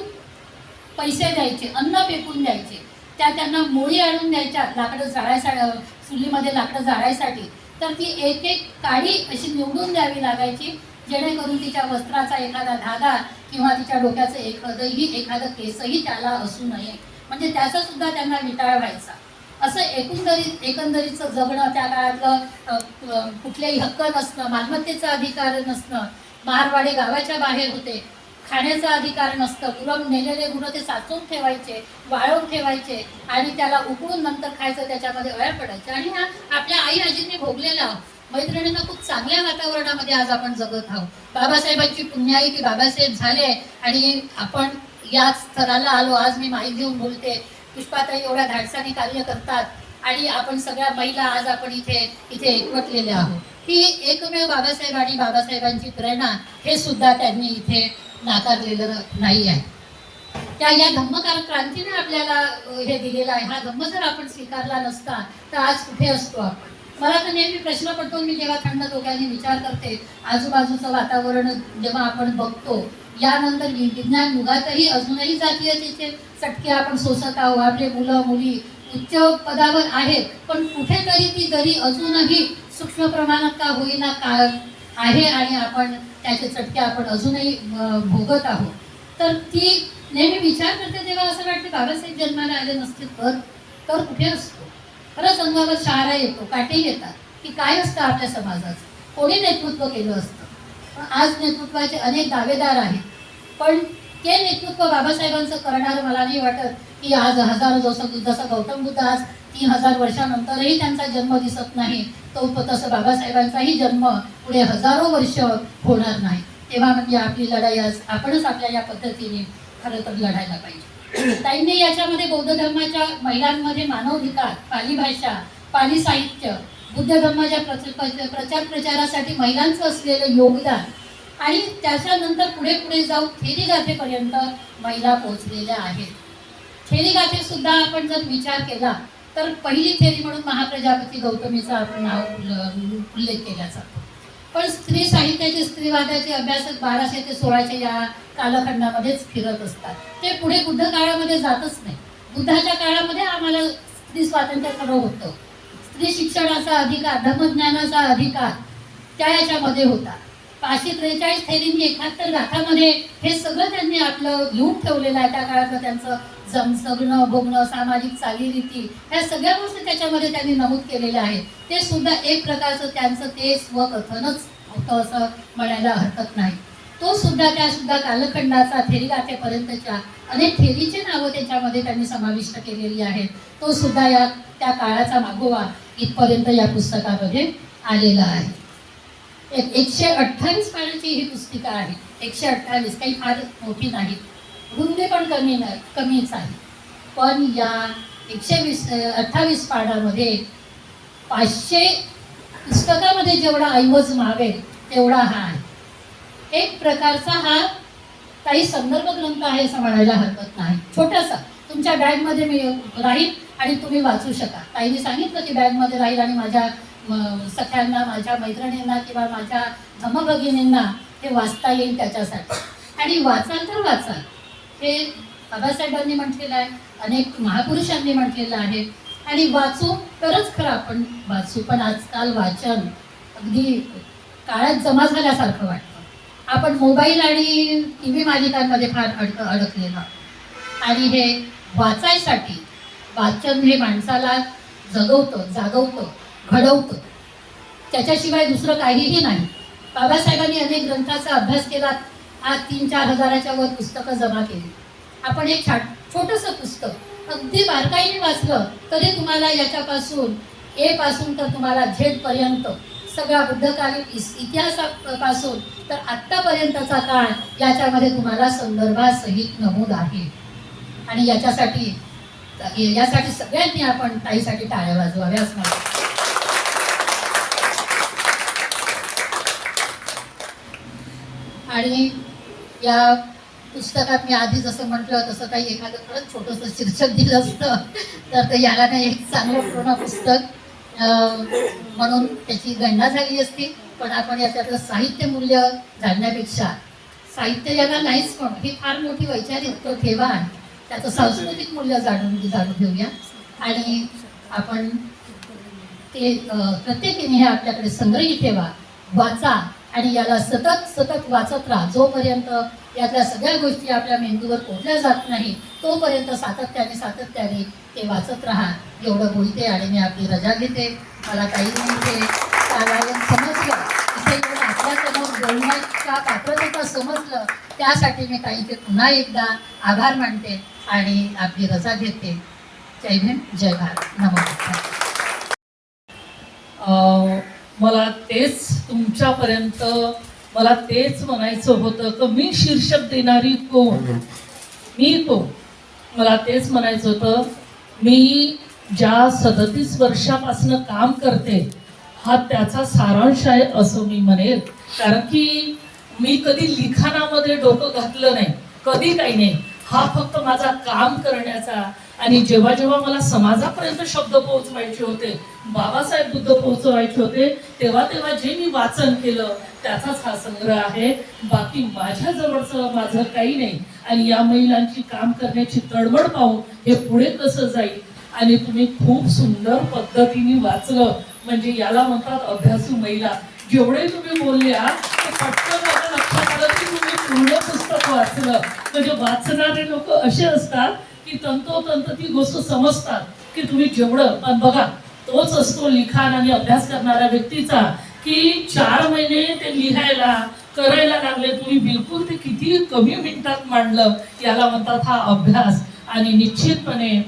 पैसे द्यायचे, अन्न फेकून द्यायचे. त्यांना मोळी आणून द्यायच्या लाकडं जाळायसाठी, चुलीमध्ये लाकडं जाळायसाठी. तर ती एक एक काडी अशी निवडून द्यावी लागायची जेणेकरून तिच्या वस्त्राचा एखादा धागा किंवा तिच्या डोक्याचं एखादं केसही त्याला असू नये, म्हणजे त्याचा सुद्धा त्यांना विटाळ व्हायचा. असं एकंदरीचं जगणं, त्या काळातलं कुठलेही हक्क नसणं, मालमत्तेचा अधिकार नसणं, महारवाडे गावाच्या बाहेर होते, खाण्याचा अधिकार नसतं, गुरं नेलेले गुरं ते साचवून ठेवायचे, वाळवून ठेवायचे आणि त्याला उकळून नंतर खायचं, त्याच्यामध्ये अळ्या पडायच्या. आणि हा आपल्या आई आजींनी भोगलेला आहोत. मैत्रिणींना खूप चांगल्या वातावरणामध्ये आज आपण जगत आहोत. बाबासाहेबांची पुण्याई की बाबासाहेब झाले आणि आपण याच स्तराला आलो. आज मी माहिती घेऊन बोलते, पुष्पाताई एवढ्या धाडसाने कार्य करतात आणि आपण सगळ्या महिला आज आपण इथे एकवटलेल्या आहोत. ही एकमेव बाबासाहेब आणि बाबासाहेबांची प्रेरणा हे सुद्धा त्यांनी इथे नाकारलेलं नाही आहे. या धम्मक्रांतीने आपल्याला हे दिलेलं आहे. हा धम्म जर आपण स्वीकारला नसता तर आज कुठे असतो आपण? मला तर नेहमी प्रश्न पडतो, मी जेव्हा थंड डोक्याने विचार करते, आजूबाजूचं वातावरण जेव्हा आपण बघतो, यानंतर विज्ञान युगातही अजूनही जातीयतेचे चटके आपण सोसत आहोत. आपले मुलं मुली उच्च पदावर आहेत, पण कुठेतरी ती दरी अजूनही सूक्ष्म प्रमाणात का होईना का आहे आणि आपण त्याचे चटके आपण अजूनही भोगत आहोत. तर ती नेहमी विचार करते तेव्हा असं वाटतं बाबासाहेब जन्माला आले नसते तर कुठे असतो. खरंच अंगावर शहारा येतो, काटे येतात की काय असतं आपल्या समाजाचं, कोणी नेतृत्व केलं असतं. पण आज नेतृत्वाचे अनेक दावेदार आहेत, पण ते नेतृत्व बाबासाहेबांचं करणारं मला नाही वाटत की आज हजारो जसं गौतम बुद्ध आज 3000 वर्षानंतरही त्यांचा जन्म दिसत नाही, तो तसं बाबासाहेबांचाही जन्म पुढे हजारो वर्ष होणार नाही. तेव्हा म्हणजे आपली लढाई आज आपणच आपल्या या पद्धतीने खरं तर लढायला पाहिजे. ताईंनी याच्यामध्ये बौद्ध धर्माच्या महिलांमध्ये मानवाधिकार, पाली भाषा, पाली साहित्य, बुद्ध धर्माच्या प्रचार प्रचारासाठी महिलांचं असलेलं योगदान आणि त्याच्यानंतर पुढे पुढे जाऊन थेरीगाथेपर्यंत महिला पोहोचलेल्या आहेत. थेरीगाथेसुद्धा आपण जर विचार केला तर पहिली थेरी म्हणून महाप्रजापती गौतमीचा आपण नाव उल्लेख केला जातो. पण स्त्री साहित्याचे स्त्रीवादाचे अभ्यासक 1200 ते 1600 या कालखंडामध्येच फिरत असतात. ते पुढे बुद्ध काळामध्ये जातच नाही. बुद्धाच्या काळामध्ये आम्हाला स्त्री स्वातंत्र्य खरं होतं, स्त्री शिक्षणाचा अधिकार, धर्मज्ञानाचा अधिकार त्या याच्यामध्ये होता. 543 थेरींनी 71 गाथामध्ये हे सगळं त्यांनी आपलं लिहून ठेवलेलं आहे. त्या काळातलं त्यांचं जगणं भोगणं, सामाजिक चालीरीती, ह्या सगळ्या गोष्टी त्याच्यामध्ये त्यांनी नमूद केलेल्या आहेत. ते सुद्धा एक प्रकारचं त्यांचं ते स्वकथनच होतं असं म्हणायला हरकत नाही. तो सुद्धा त्या सुद्धा कालखंडाचा थेरीगाथेपर्यंतच्या अनेक थेरीची नावं त्याच्यामध्ये त्यांनी समाविष्ट केलेली आहेत. तो सुद्धा या त्या काळाचा मागोवा इथपर्यंत या पुस्तकामध्ये आलेला आहे. 128 पानाची ही पुस्तिका आहे. 128 काही फार मोठी नाही, रुंदी पण कमीच आहे. पण या 128 पानामध्ये 500 पुस्तकामध्ये जेवढा ऐवज मावेल तेवढा हा आहे. एक प्रकारचा हा काही संदर्भ ग्रंथ आहे असं म्हणायला हरकत नाही. छोटासा तुमच्या बॅगमध्ये मी राहील आणि तुम्ही वाचू शकाल. ताईंनी सांगितलं की बॅगमध्ये राहील आणि माझ्या सख्यांना, माझ्या मैत्रिणींना किंवा माझ्या धमभगिनींना हे वाचता येईल त्याच्यासाठी. आणि वाचाल तर वाचाल, हे बाबासाहेबांनी म्हटलेलं आहे, अनेक महापुरुषांनी म्हटलेलं आहे. आणि वाचू तरच खरं आपण वाचू. पण आजकाल वाचन अगदी काळात जमा झाल्यासारखं वाटतं. आपण मोबाईल आणि टी व्ही मालिकांमध्ये फार अडकलेलं. आणि हे वाचायसाठी वाचन हे माणसाला जगवतं, जागवतं, घडवतं. त्याच्याशिवाय दुसरं काहीही नाही. बाबासाहेबांनी अनेक ग्रंथाचा अभ्यास केला. आज 3-4 हजाराच्या वर पुस्तकं जमा केली. आपण एक छोटंसं पुस्तक अगदी बारकाईने वाचलं तरी तुम्हाला याच्यापासून ए पासून तर तुम्हाला झेड पर्यंत सगळा बुद्धकालीन इतिहासापासून तर आत्तापर्यंतचा काळ याच्यामध्ये तुम्हाला संदर्भासहित नमूद आहे. आणि यासाठी सगळ्यांनी आपण ताईसाठी टाळ्या वाजवाव्या असं मला. आणि या पुस्तकात मी आधी जसं म्हटलं तसं काही एखादं खरंच छोटंसं शीर्षक दिलं असतं तर याला नाही एक चांगलं पूर्ण पुस्तक म्हणून त्याची गणना झाली असती. पण आपण याच्यातलं साहित्य मूल्य जाणण्यापेक्षा साहित्य याला नाहीच पण ही फार मोठी वैचारिक ठेवा आहे, त्याचं सांस्कृतिक मूल्य जाणून घेऊया. आणि आपण ते प्रत्येकीने हे आपल्याकडे संग्रही ठेवा, वाचा आणि याला सतत वाचत राहा. जोपर्यंत यातल्या सगळ्या गोष्टी आपल्या मेंदूवर कोठल्या जात नाही तोपर्यंत सातत्याने ते वाचत राहा एवढं बोलते. आणि मी आपली रजा घेते. मला काही म्हणजे समजलं इथे येऊन आपल्यासमोर बोलण्याच्या पात्रतेचं समजलं त्यासाठी मी काहीचे पुन्हा एकदा आभार मानते आणि आपली रजा घेते. जय भीम, जय भारत, नमस्कार. मला तेच तुमच्यापर्यंत मला तेच म्हणायचं होतं की मी शीर्षक देणारी कोण, मी कोण. मला तेच म्हणायचं होतं, मी ज्या 37 वर्षापासून काम करते हा त्याचा सारांश आहे असं मी म्हणेल. कारण की मी कधी लिखाणामध्ये डोकं घातलं नाही, कधी काही नाही. हा फक्त माझा काम करण्याचा आणि जेव्हा जेव्हा मला समाजापर्यंत शब्द पोहोचवायचे होते, बाबासाहेब बुद्ध पोहोचवायचे होते, तेव्हा तेव्हा जे मी वाचन केलं त्याचाच हा संग्रह आहे. बाकी माझ्या जवळचं माझं काही नाही. आणि या महिलांची काम करण्याची तळमळ पाहून हे पुढे कसं जाईल. आणि तुम्ही खूप सुंदर पद्धतीने वाचलं, म्हणजे याला म्हणतात अभ्यासू महिला. जेवढे तुम्ही बोलल्या ते पटकन माझ्या लक्षात आलं की तुम्ही पूर्ण पुस्तक वाचलं. म्हणजे वाचणारे लोक असे असतात की तंतोतंत ती गोष्ट समजतात की तुम्ही जेवढं. पण बघा, तोच असतो लिखाण आणि अभ्यास करणाऱ्या व्यक्तीचा की 4 महिने ते लिहायला करायला लागले, तुम्ही बिलकुल ते किती कमी मिनिटात मांडलं. याला म्हणतात हा अभ्यास. आणि निश्चितपणे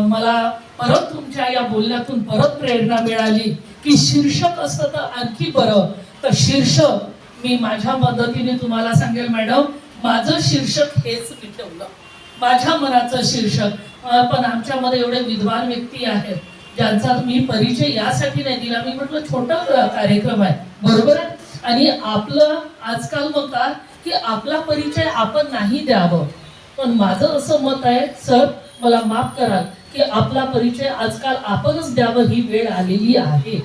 मला परत तुमच्या या बोलण्यातून परत प्रेरणा मिळाली की शीर्षक असतं तर आणखी बरं. तर शीर्षक मी माझ्या मदतीने तुम्हाला सांगेल मॅडम, माझं शीर्षक हेच मी ठेवलं, माझ्या मनाचं शीर्षक. पण आमच्यामध्ये एवढे विद्वान व्यक्ती आहेत ज्यांचा मी परिचय यासाठी नाही दिला. मी म्हटलं छोटा कार्यक्रम आहे, बरोबर आहे. आणि आपलं आजकाल म्हणतात की आपला परिचय आपण नाही द्यावं. पण माझं असं मत आहे, सर मला माफ कराल, की आपला परिचय आजकाल आपणच द्यावं, ही वेळ आलेली आहे.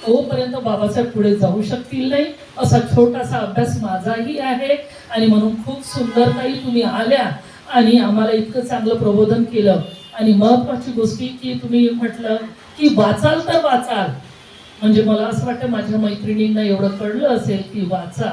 तोपर्यंत बाबासाहेब पुढे जाऊ शकतील नाही. असा छोटासा अभ्यास माझाही आहे. आणि म्हणून खूप सुंदरताई तुम्ही आल्या आणि आम्हाला इतकं चांगलं प्रबोधन केलं. आणि महत्वाची गोष्टी की तुम्ही म्हटलं की वाचाल तर वाचाल. म्हणजे मला असं वाटतं माझ्या मैत्रिणींना एवढं कळलं असेल की वाचा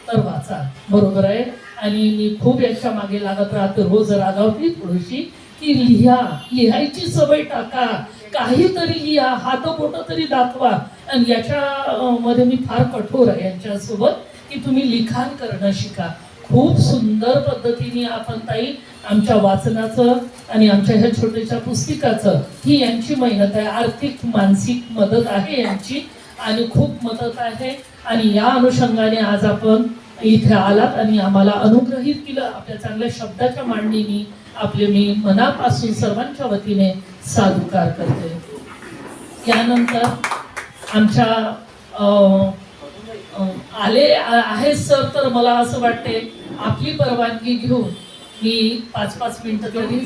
तर वाचा, बरोबर आहे. आणि मी खूप याच्या मागे लागत राहते, रोज रागावती थोडीशी की लिहायची सवय टाका, काहीतरी लिहा, हातबोट तरी दाखवा. आणि याच्या मध्ये मी फार कठोर आहे यांच्यासोबत की तुम्ही लिखाण करणं शिका. खूप सुंदर पद्धतीने आपण ताई आमच्या वाचनाचं आणि आमच्या ह्या छोट्याशा पुस्तिकाचं ही यांची मेहनत आहे. आर्थिक मानसिक मदत आहे यांची आणि खूप मदत आहे. आणि या अनुषंगाने आज आपण इथे आलात आणि आम्हाला अनुग्रहित केलं आपल्या चांगल्या शब्दाच्या मांडणीने. आपले मी मनापासून सर्वांच्या वतीने साधुकार करते. यानंतर आमच्या आले आहे सर, तर मला असं वाटते आपली परवानगी घेऊन मी 5-5 मिनिटं तरी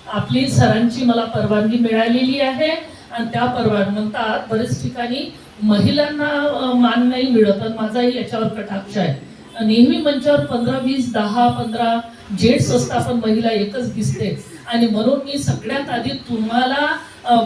आपली सरांची मला परवानगी मिळालेली आहे. आणि त्या परवानगी म्हणतात बरेच ठिकाणी महिलांना मान नाही मिळत, आणि माझाही याच्यावर कटाक्ष आहे. नेहमी मंचावर 15-20, 10-15 जेट्स असतात पण महिला एकच दिसते. आणि म्हणून मी सगळ्यात आधी तुम्हाला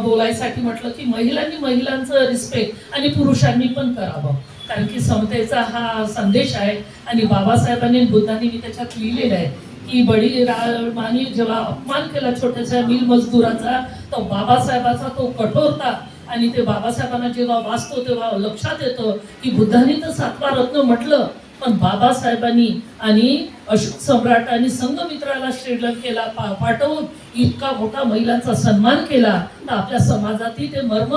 बोलायसाठी म्हटलं की महिलांचं रिस्पेक्ट आणि पुरुषांनी पण करावं, कारण की समतेचा हा संदेश आहे. आणि बाबासाहेबांनी बुद्धांनी मी त्याच्यात लिहिलेलं आहे की बडी रामाने जेव्हा अपमान केला छोट्याशा मिल मजदुराचा, तो बाबासाहेबाचा तो कठोरता. आणि ते बाबासाहेबांना जेव्हा वाचतो तेव्हा लक्षात येतं की बुद्धांनी तर 7वा रत्न म्हटलं, पण बाबासाहेबांनी आणि अशोक सम्राटांनी संघमित्राला श्रीलंकेला पाठवून इतका मोठा महिलांचा सन्मान केला. तर आपल्या समाजातही ते मर्म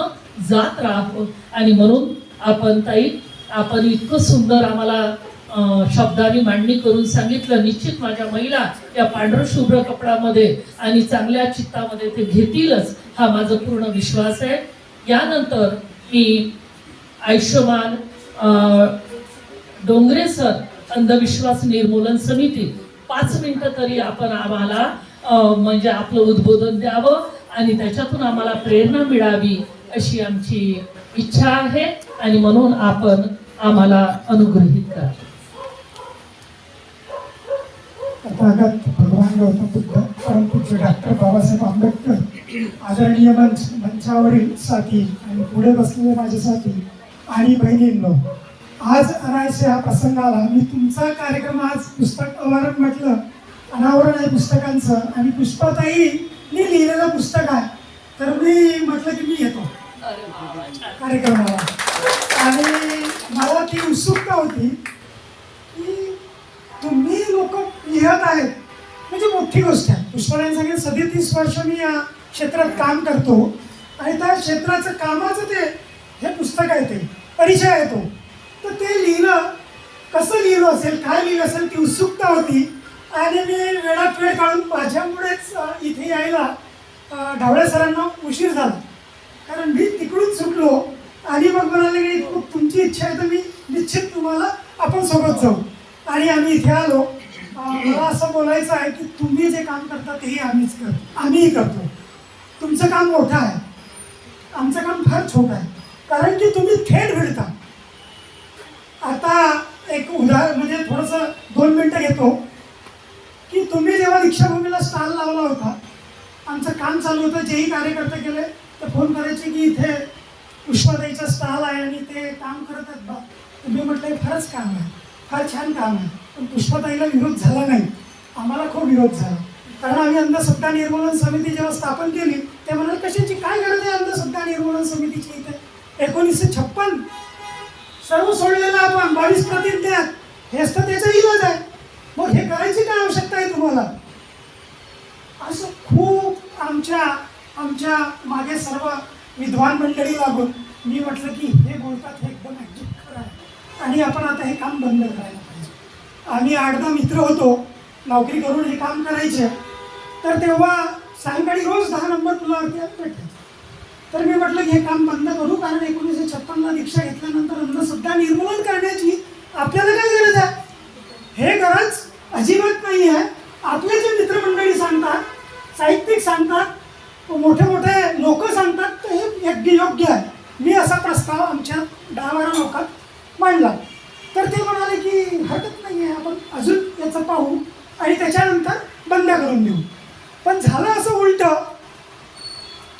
जात राहतो. आणि म्हणून आपण ताई, आपण इतकं सुंदर आम्हाला शब्दांनी मांडणी करून सांगितलं. निश्चित माझ्या महिला या पांढर शुभ्र कपड्यामध्ये आणि चांगल्या चित्तामध्ये ते घेतीलच, हा माझा पूर्ण विश्वास आहे. यानंतर मी आयुष्यमान डोंगरे सर, अंधविश्वास निर्मूलन समिती, 5 मिनिटं तरी आपण आम्हाला म्हणजे आपलं उद्बोधन द्यावं आणि त्याच्यातून आम्हाला प्रेरणा मिळावी अशी आमची इच्छा आहे. आणि म्हणून आपण आम्हाला अनुग्रहित करा. तथागत भगवान गौतम बुद्ध, परमपूज्य डॉक्टर बाबासाहेब आंबेडकर, आदरणीय मंचावरील साथी आणि पुढे बसलेले माझे साथी आणि बहिणींनो, आज अनायसे हा प्रसंग आला. मी तुमचा कार्यक्रम आज पुस्तक अनावरण म्हटलं, अनावरण आहे पुस्तकांचं आणि पुष्पाताईंनी लिहिलेलं पुस्तक आहे, तर मी म्हटलं की मी येतो कार्यक्रमाला. आणि मला ती उत्सुकता होती की तुम्ही लोक लिहत आहेत म्हणजे मोठी गोष्ट आहे. पुष्पाताईंनी सांगितलं 37 वर्ष मी या क्षेत्रात काम करतो आणि त्या क्षेत्राचं कामाचं ते हे पुस्तक आहे, ते परिचय आहे तो. तर ते लिहिलं, कसं लिहिलं असेल, काय लिहिलं असेल, ती उत्सुकता होती. आणि मी वेळात वेळ काढून माझ्यामुळेच इथे यायला ढवळे सरांना उशीर झाला, कारण मी तिकडून सुटलो. आणि मग म्हणाले की तुमची इच्छा आहे तर मी निश्चित तुम्हाला आपण सोबत जाऊ. आणि आम्ही इथे आलो. मला असं बोलायचं आहे की तुम्ही जे काम करता तेही आम्हीही करतो. तुमचं काम मोठं आहे, आमचं काम फार छोटं आहे, कारण की तुम्ही थेट भेटता. आता एक उदाहरण म्हणजे थोडंसं 2 मिनटं घेतो की तुम्ही जेव्हा दीक्षाभूमीला स्टॉल लावला होता, आमचं काम चालू होतं, जेही कार्यकर्ते गेले तर फोन करायचे की इथे पुष्पाताईचा स्टॉल आहे आणि ते काम करत आहेत बा. तुम्ही म्हटलं हे खरंच काम आहे, फार छान काम आहे. पण पुष्पाताईला विरोध झाला नाही, आम्हाला खूप विरोध झाला. कारण आम्ही अंधश्रद्धा निर्मूलन समिती जेव्हा स्थापन केली ते म्हणाले कशाची काय गरज आहे अंधश्रद्धा निर्मूलन समितीची. इथे 1956 सर्व सोडलेलं आपण 22 प्रतिज्ञा, हेच तर त्याचा इलाज आहे. मग हे करायची काय आवश्यकता आहे तुम्हाला. असं खूप आमच्या मागे सर्व विद्वान मंडळी लागून मी म्हटलं की हे बोलतात हे एकदम ॲक्च्युअली खरं आहे आणि आपण आता हे काम बंद करायला पाहिजे. आम्ही 8-10 मित्र होतो, नोकरी करून हे काम करायचे. तर तेव्हा सायंकाळी रोज 10 नंबर पुलावरती भेटायचे. तर मी म्हटलं की हे काम बंद करू, कारण 1956ला दीक्षा घेतल्यानंतर अंधश्रद्धा निर्मूलन करण्याची आपल्याला काय गरज आहे. हे गरज अजिबात नाही आहे. आपले जे मित्रमंडळी सांगतात, साहित्यिक सांगतात, मोठे मोठे लोक सांगतात, तर हे अगदी योग्य आहे. मी असा प्रस्ताव आमच्या 10-12 लोकात मांडला. तर ते म्हणाले की हरकत नाही आहे, आपण अजून याचं पाहू आणि त्याच्यानंतर बंद करून देऊ. पण झालं असं उलटं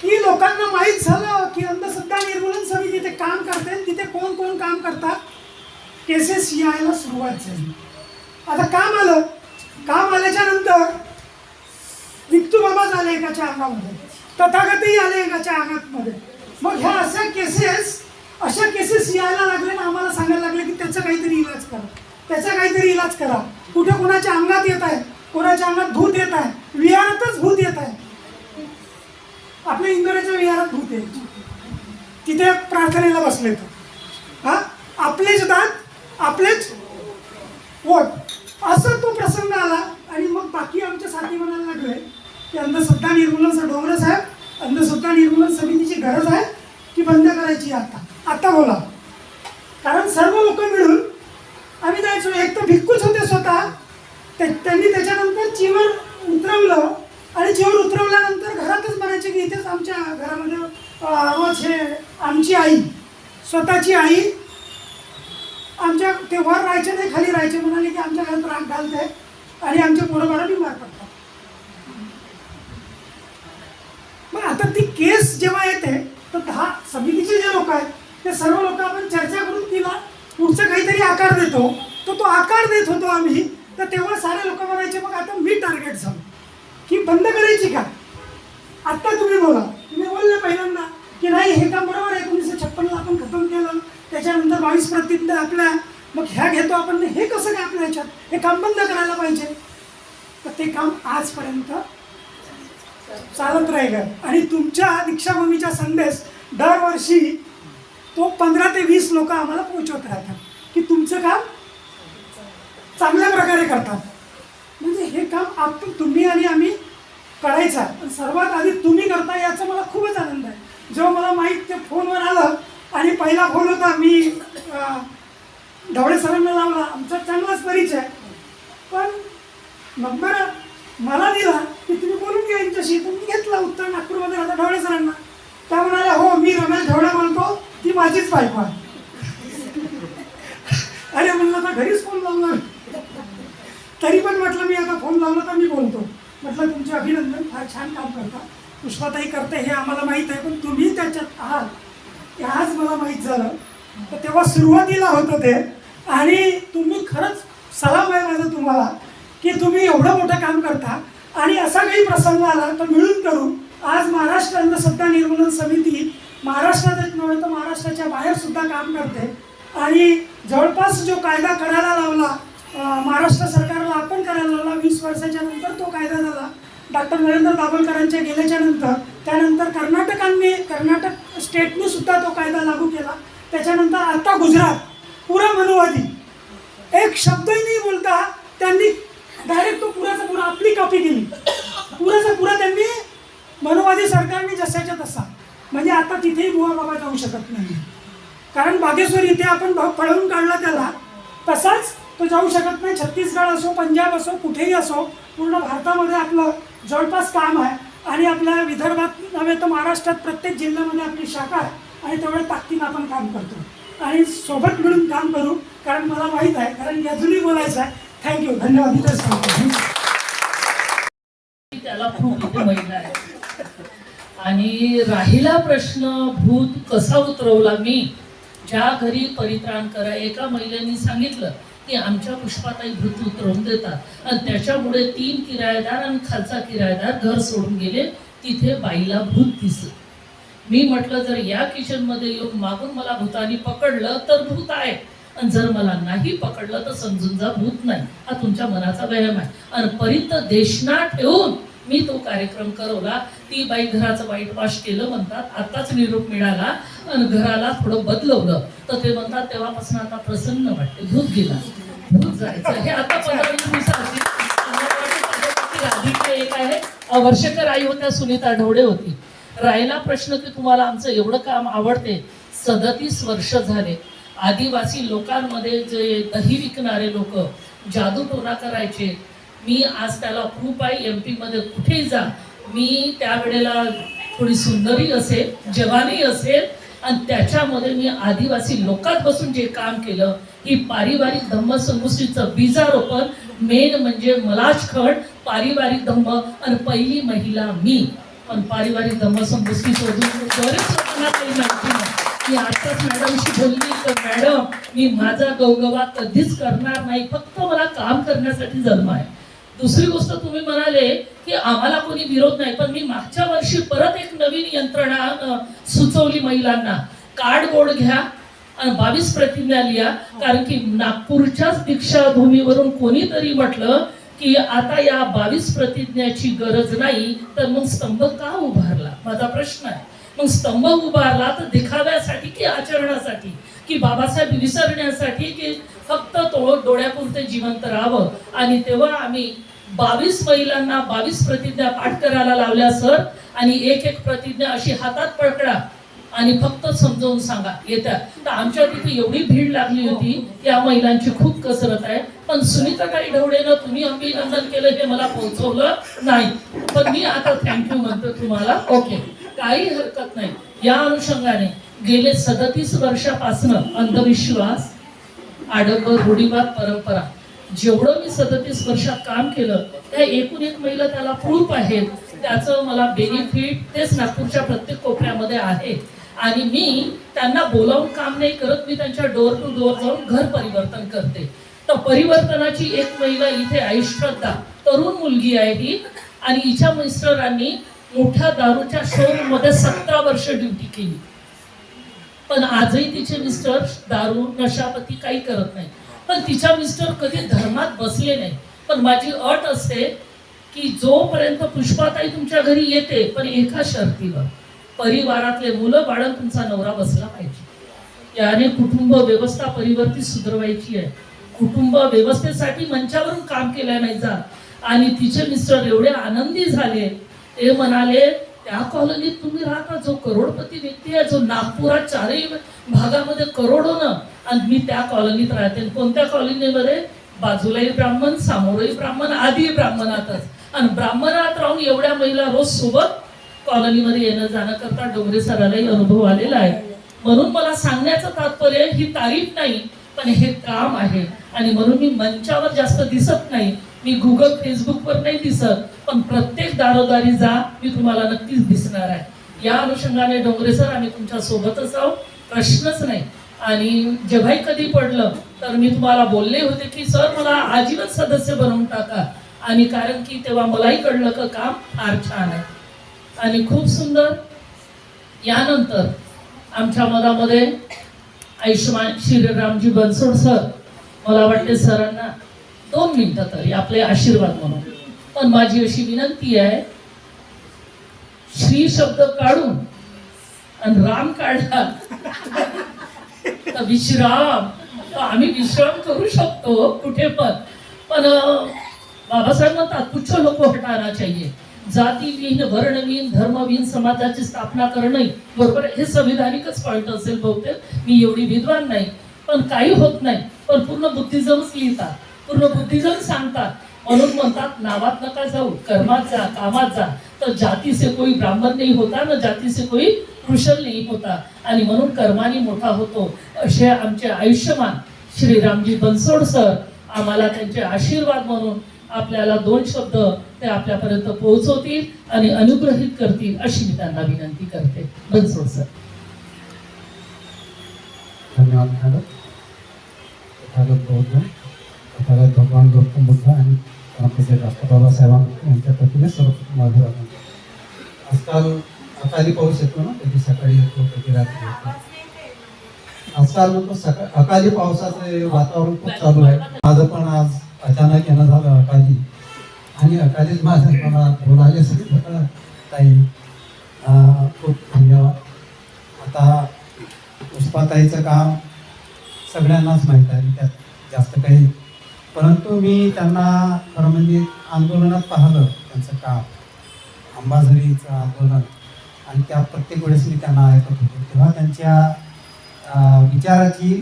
की लोकांना माहीत झालं की अंधश्रद्धा निर्मूलन समिती तिथे काम करते, तिथे कोण कोण काम करतात, केसेस यायला सुरुवात झाली. आता काम आल्याच्या नंतर विक्तू बाबा झाले एकाच्या अंगामध्ये, तथागतही आले एकाच्या अंगामध्ये. मग ह्या अशा केसेस यायला लागले ना, आम्हाला सांगायला लागले की त्याचा काहीतरी इलाज करा. कुठे कोणाच्या अंगात येत आहे, कोणाच्या अंगात भूत येत आहे, विहारातच भूत येत आहे. आपल्या इंदोऱ्याच्या विहारात भूत आहे, तिथे प्रार्थनेला बसले तर आपलेच दात आपलेच वोट, असं तो प्रसंग आला. आणि मग बाकी आमच्या साथी म्हणायला लागले की अंधश्रद्धा निर्मूलन डोंगरे साहेब, अंधश्रद्धा निर्मूलन समितीची गरज आहे की बंद करायची आता बोला. कारण सर्व लोक मिळून आम्ही जायचो. एक तर भिक्खूच होते स्वतः, त्यांनी त्याच्यानंतर चिवर उतरवलं आणि चिवर उतरवल्यानंतर घरातच म्हणायचे की इथेच आमच्या घरामध्ये रोज हे आमची आई, स्वतःची आई आमच्या ते वर राहायचे नाही खाली राहायचे. म्हणाले की आमच्या घरात राग घालते आणि आमचे पोरं बाळं बिमार पडतात. मग आता ती केस जेव्हा येते तर 10 समितीचे जे लोक आहेत ते सर्व लोक आपण चर्चा करून तिला पुढचं काहीतरी आकार देतो. तो आकार देत होतो आम्ही. तर तेव्हा सारे लोक म्हणायचे मग आता मी टार्गेट झालो की बंद करायची का. आत्ता तुम्ही बोलले पहिल्यांदा की नाही हे काम बरोबर आहे, 1956ला आपण खतम केलं, त्याच्यानंतर 22 प्रतिज्ञा आपल्या, मग ह्या घेतो आपण, हे कसं काय आपल्या ह्याच्यात, हे काम बंद करायला पाहिजे. तर ते काम आजपर्यंत चालत राहिलं. आणि तुमच्या दीक्षाभूमीचा संदेश दरवर्षी तो 15 ते 20 लोक आम्हाला पोहोचवत राहतात की तुमचं काम चांगल्या प्रकारे करतात. म्हणजे हे काम तुम्ही आणि आम्ही करायचं आहे. पण सर्वात आधी तुम्ही करता याचा मला खूपच आनंद आहे. जेव्हा मला माहीत ते फोनवर आलं आणि पहिला फोन होता, मी ढवळे सरांना लावला, आमचा चांगलाच परिचय, पण नंबर मला दिला की तुम्ही बोलून घ्या यांच्याशी. तुम्ही घेतला उत्तर नागपूरमध्ये राहता ढवळे सरांना. त्या म्हणाल्या हो मी रमेश ढवळे बोलतो, ती माझीच बायको आहे. अरे म्हणलं तर घरीच फोन लावला, तरी पण म्हटलं मी आता फोन लावला तर मी बोलतो. म्हटलं तुमचे अभिनंदन, फार छान काम करता, पुष्पाताई करते हे आम्हाला माहीत आहे, पण तुम्ही त्याच्यात आहात हे आज मला माहीत झालं. तर तेव्हा सुरुवातीला होतं ते. आणि तुम्ही खरंच सलाम आहे माझं तुम्हाला की तुम्ही एवढं मोठं काम करता. आणि असा काही प्रसंग आला तर मिळून करू. आज महाराष्ट्र अंधश्रद्धा निर्मूलन समिती महाराष्ट्रातच नव्हे तर महाराष्ट्राच्या बाहेर सुद्धा काम करते. आणि जवळपास जो कायदा करायला लावला महाराष्ट्र सरकारला, आपण करायला लावला 20 वर्षाच्या नंतर तो कायदा झाला डॉक्टर नरेंद्र दाभोलकरांच्या गेल्याच्या नंतर. त्यानंतर कर्नाटक स्टेटने सुद्धा तो कायदा लागू केला. त्याच्यानंतर आता गुजरात पुरा मनुवादी, एक शब्दही नाही बोलता त्यांनी डायरेक्ट तो पुराचा पुरा आपली कॉपी केली. पुराचा पुरा त्यांनी मनुवादी सरकारने जसाच्या तसा. म्हणजे आता तिथेही बुवा बाबा जाऊ शकत नाही. कारण बागेश्वर इथे आपण पळवून काढला त्याला, तसाच तो जाऊ शकत नाही. छत्तीसगड असो, पंजाब असो, कुठेही असो, पूर्ण भारतामध्ये आपलं जवळपास काम आहे. आणि आपल्या विदर्भात नव्हे तर महाराष्ट्रात प्रत्येक जिल्ह्यामध्ये आपली शाखा आहे. आणि तेवढ्या ताकदीनं आपण काम करतो आणि सोबत मिळून काम करू, कारण मला माहीत आहे, कारण की अजूनही बोलायचं आहे. थँक्यू, धन्यवाद. इथेच सांगतो. त्याला खूप इथे महिला आहे. आणि राहिला प्रश्न भूत कसा उतरवला मी, ज्या घरी परित्राण करा. एका महिलेने सांगितलं की आमच्या पुष्पाताई भूत उतरवून देतात आणि त्याच्यामुळे 3 किरायेदार आणि खालचा किरायेदार घर सोडून गेले. तिथे बाईला भूत दिसलं. मी म्हटलं जर या किचन मध्ये येऊन मागून मला भूतानी पकडलं तर भूत आहे, आणि जर मला नाही पकडलं तर समजून जा भूत नाही. हा तुमच्या मनाचा वहम आहे. आणि परित देशना ठेवून मी तो कार्यक्रम करवला. ती बाई घराचं वाईट वाश केलं म्हणतात. आताच निरोप मिळाला आणि घराला थोडं बदलवलं तर ते म्हणतात तेव्हापासून आता प्रसन्न वाटते. भूत गेला, भूत जायचं. हे आता 15-20 दिवसाची राधिका एक आहे, वर्षकर आई होत्या, सुनीता ढवळे होती. राहिला प्रश्न की तुम्हाला आमचं एवढं काम आवडते. 37 वर्ष झाले. आदिवासी लोकांमध्ये जे दही विकणारे लोक जादू टोना करायचे, मी आज त्याला प्रूफ आहे. MP मध्ये कुठेही जा, मी त्यावेळेला थोडी सुंदरी असेल, जवानी असेल, आणि त्याच्यामध्ये मी आदिवासी लोकात बसून जे काम केलं, ही पारिवारिक धम्मसंगोष्ठीचं बीजारोपण, मेन म्हणजे मलाजखड पारिवारिक धम्म, आणि पहिली महिला मी. पण पारिवारिक धम्मसंगोष्ठी शोधून बरेच लोकांना काही माहिती नाही. मी आताच मॅडमशी बोलली तर मॅडम मी माझा गवगवा कधीच करणार नाही, फक्त मला काम करण्यासाठी जन्म आहे. दुसरी गोष्ट तुम्ही म्हणाले की आम्हाला कोणी विरोध नाही, पण मी मागच्या वर्षी परत एक नवीन यंत्रणा सुचवली महिलांना. कार्ड बोर्ड घ्या आणि 22 प्रतिज्ञा लिहा. कारण की नागपूरच्याच दीक्षाभूमीवरून कोणीतरी म्हटलं की आता या 22 प्रतिज्ञाची गरज नाही, तर मग स्तंभ का उभारला. माझा प्रश्न आहे, मग स्तंभ उभारला तर दिखाव्यासाठी की आचरणासाठी, की बाबासाहेब विसरण्यासाठी, की फक्त तो डोळ्यापुरते जिवंत राहावं. आणि तेव्हा आम्ही 22 महिलांना 22 प्रतिज्ञा पाठ करायला लावल्या सर. आणि एक प्रतिज्ञा अशी हातात पकडा आणि फक्त समजावून सांगा येत्या. तर आमच्या तिथे एवढी भीड लागली होती, या महिलांची खूप कसरत आहे. पण सुनीताताई ढवळेनं तुम्ही अभिनंदन केलं हे मला पोहोचवलं नाही, पण मी आता थँक्यू म्हणतो तुम्हाला. ओके, काही हरकत नाही. या अनुषंगाने गेले 37 वर्षापासून अंधविश्वास, आडंबर, रूढीवाद, परंपरा, जेवढं मी 37 वर्षात काम केलं त्या एकूण एक महिला त्याला प्रूफ आहेत. त्याचं मला बेनिफिट तेच नागपूरच्या प्रत्येक कोपऱ्यामध्ये आहे. आणि मी त्यांना बोलावून काम नाही करत, मी त्यांच्या डोअर टू डोअर जाऊन घर परिवर्तन करते. तर परिवर्तनाची एक महिला इथे आई श्रद्धा, तरुण मुलगी आहे ही, आणि हिच्या मिस्टरांनी मोठ्या दारूच्या शोरूम मध्ये 17 वर्ष ड्युटी केली. पण आजही तिचे मिस्टर दारू, नशापती काही करत नाही. पण तिच्या मिस्टर कधी धर्मात बसले नाही. पण माझी अट असते की जोपर्यंत पुष्पाताई तुमच्या घरी येते, पण एका शर्तीवर, परिवारातले मुलं बाळं तुमचा नवरा बसला पाहिजे. याने कुटुंब व्यवस्था परिवर्तित सुधारवायची आहे. कुटुंब व्यवस्थेसाठी मंचावरून काम केलं नाही जात. आणि तिचे मिस्टर एवढे आनंदी झाले, ते म्हणाले त्या कॉलनीत तुम्ही राहता, जो करोडपती व्यक्ती आहे, जो नागपुरात 4ही भागामध्ये करोडोनं, आणि मी त्या कॉलनीत राहते. कोणत्या कॉलनीमध्ये? बाजूलाही ब्राह्मण, समोरही ब्राह्मण, आधी ब्राह्मणातच. आणि ब्राह्मणात राहून एवढ्या महिला रोज सोबत कॉलनीमध्ये येणं जाणं करता. डोंगरे सरालाही अनुभव आलेला आहे. म्हणून मला सांगण्याचं तात्पर्य ही तारीफ नाही, पण हे काम आहे. आणि म्हणून मी मंचावर जास्त दिसत नाही, मी गुगल फेसबुकवर नाही दिसत, पण प्रत्येक दारोदारी जा, मी तुम्हाला नक्कीच दिसणार आहे. या अनुषंगाने डोंगरे सर आम्ही तुमच्या सोबतच आहोत, प्रश्नच नाही. आणि जेव्हाही कधी पडलं तर मी तुम्हाला बोलले होते की सर मला आजीवन सदस्य बनवून टाका. आणि कारण की तेव्हा मलाही कळलं की काम फार छान आहे आणि खूप सुंदर. यानंतर आमच्या मनामध्ये आयुष्यमान श्रीरामजी बनसोड सर, मला वाटते सरांना 2 मिनिटं तरी आपले आशीर्वाद म्हणून. पण माझी अशी विनंती आहे, श्री शब्द काढून आणि राम काढला तर विश्राम, तर आम्ही विश्राम करू शकतो कुठे पण. पण बाबासाहेब म्हणतात पुच्छ लोक हटाना चाहिए. जातीविहीन, वर्णविहीन, धर्मविहीन समाजाची स्थापना करणं, बरोबर, हे संविधानिकच पॉईंट असेल बहुतेक. मी एवढी विद्वान नाही, पण काही होत नाही. पण पूर्ण बुद्धिझमच लिहितात, पूर्ण बुद्धिझम सांगतात. म्हणून म्हणतात नावात नका जाऊ, कर्मात जा, कामात जा. तर जाती से कोई ब्राह्मण नाही होता, न जाती से कोई कुशल नाही होता. आणि म्हणून कर्माने मोठा होतो. असे आमचे आयुष्यमान श्रीरामजी बनसोड सर आम्हाला त्यांचे आशीर्वाद म्हणून आपल्याला 2 शब्द ते आपल्यापर्यंत पोहोचवतील आणि अनुग्रहित करतील अशी मी त्यांना विनंती करते. बनसोड सर. धन्यवाद मॅडम. तथागत बौद्ध, तथागत भगवान गौतम बुद्ध आणि परमपूज्य डॉक्टर बाबासाहेब यांच्या प्रतीने सर्व माझे वंदन. आजकाल अकाली पाऊस येतो ना, कधी सकाळी येतो कधी रात्री येतो. आजकाल म्हणतो अकाली पावसाचं वातावरण खूप चालू आहे. माझं पण आज अचानक येणं झालं अकाली, आणि अकालीच माझं मला बोलायला सांगितलं. ताई खूप धन्यवाद. आता पुष्पाताईचं काम सगळ्यांनाच माहीत आहे, त्यात जास्त काही, परंतु मी त्यांना खरं म्हणजे आंदोलनात पाहिलं त्यांचं काम, अंबाझरीचं आंदोलन, आणि त्या प्रत्येक वेळेस मी त्यांना ऐकत होतो. तेव्हा त्यांच्या विचाराची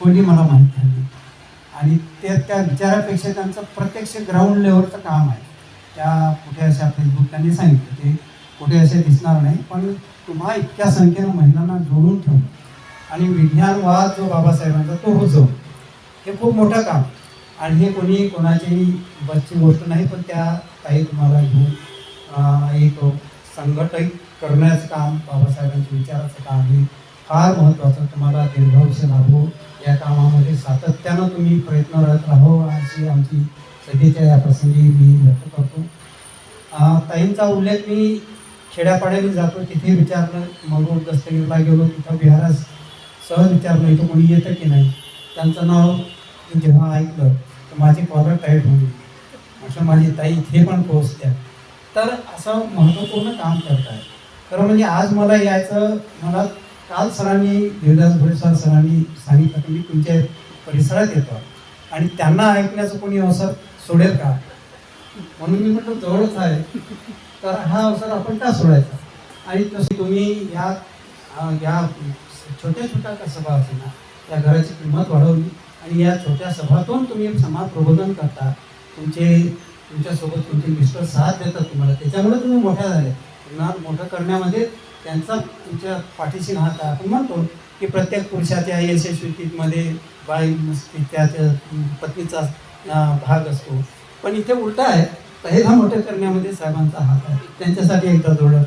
खोली मला माहीत झाली, आणि त्या विचारापेक्षा त्यांचं प्रत्यक्ष ग्राउंड लेवलचं काम आहे. त्या कुठे अशा फेसबुक त्यांनी सांगितलं ते कुठे असे दिसणार नाही, पण तुम्हा इतक्या संख्येनं महिलांना जोडून ठेवणं आणि विज्ञानवाद जो बाबासाहेबांचा तो रुजवणं, हे खूप मोठं काम. आणि हे कोणाची बसची गोष्ट नाही, पण त्या काही तुम्हाला घेऊन एक संघटित करण्याचं काम, बाबासाहेबांच्या विचाराचं काम हे फार महत्त्वाचं. तुम्हाला दीर्घायुष्य लाभो, या कामामध्ये सातत्यानं तुम्ही प्रयत्नरत राहो अशी आमची सगळीच्या या प्रसंगी मी व्यक्त करतो. ताईंचा उल्लेख मी खेड्यापाड्याने जातो तिथे विचारलं, मग दस्तगीरला गेलो तिथं विहारास सहज विचारलं इथं कोणी येतं की नाही. त्यांचं नाव जेव्हा ऐकलं तर माझी कॉलर टाईट होऊन गेली. असं माझी ताई इथे पण पोहोचत्या. तर असं महत्त्वपूर्ण काम करत आहे. खरं म्हणजे आज मला यायचं, मला काल सरांनी देवदास भोळेसर सरांनी सांगितलं की मी तुमच्या परिसरात येतो, आणि त्यांना ऐकण्याचं कोणी अवसर सोडेल का, म्हणून मी म्हटलं जवळच आहे तर हा अवसर आपण का सोडायचा. आणि तसं तुम्ही या छोट्या छोट्या सभा असेल ना, या घराची किंमत वाढवली, आणि या छोट्या सभातून तुम्ही समाज प्रबोधन करता. तुमच्यासोबत तुमचे मिस्टर साथ देतात तुम्हाला, त्याच्यामुळे तुम्ही मोठ्या झाले. पुन्हा मोठं करण्यामध्ये त्यांचा तुमच्या पाठीशी राहता. आपण म्हणतो की प्रत्येक पुरुषाच्या यशस्वीतीमध्ये बाई त्याच्या पत्नीचा भाग असतो, पण इथे उलटा आहे. तर हे मोठं करण्यामध्ये साहेबांचा हात आहे. त्यांच्यासाठी एकदा जोडलं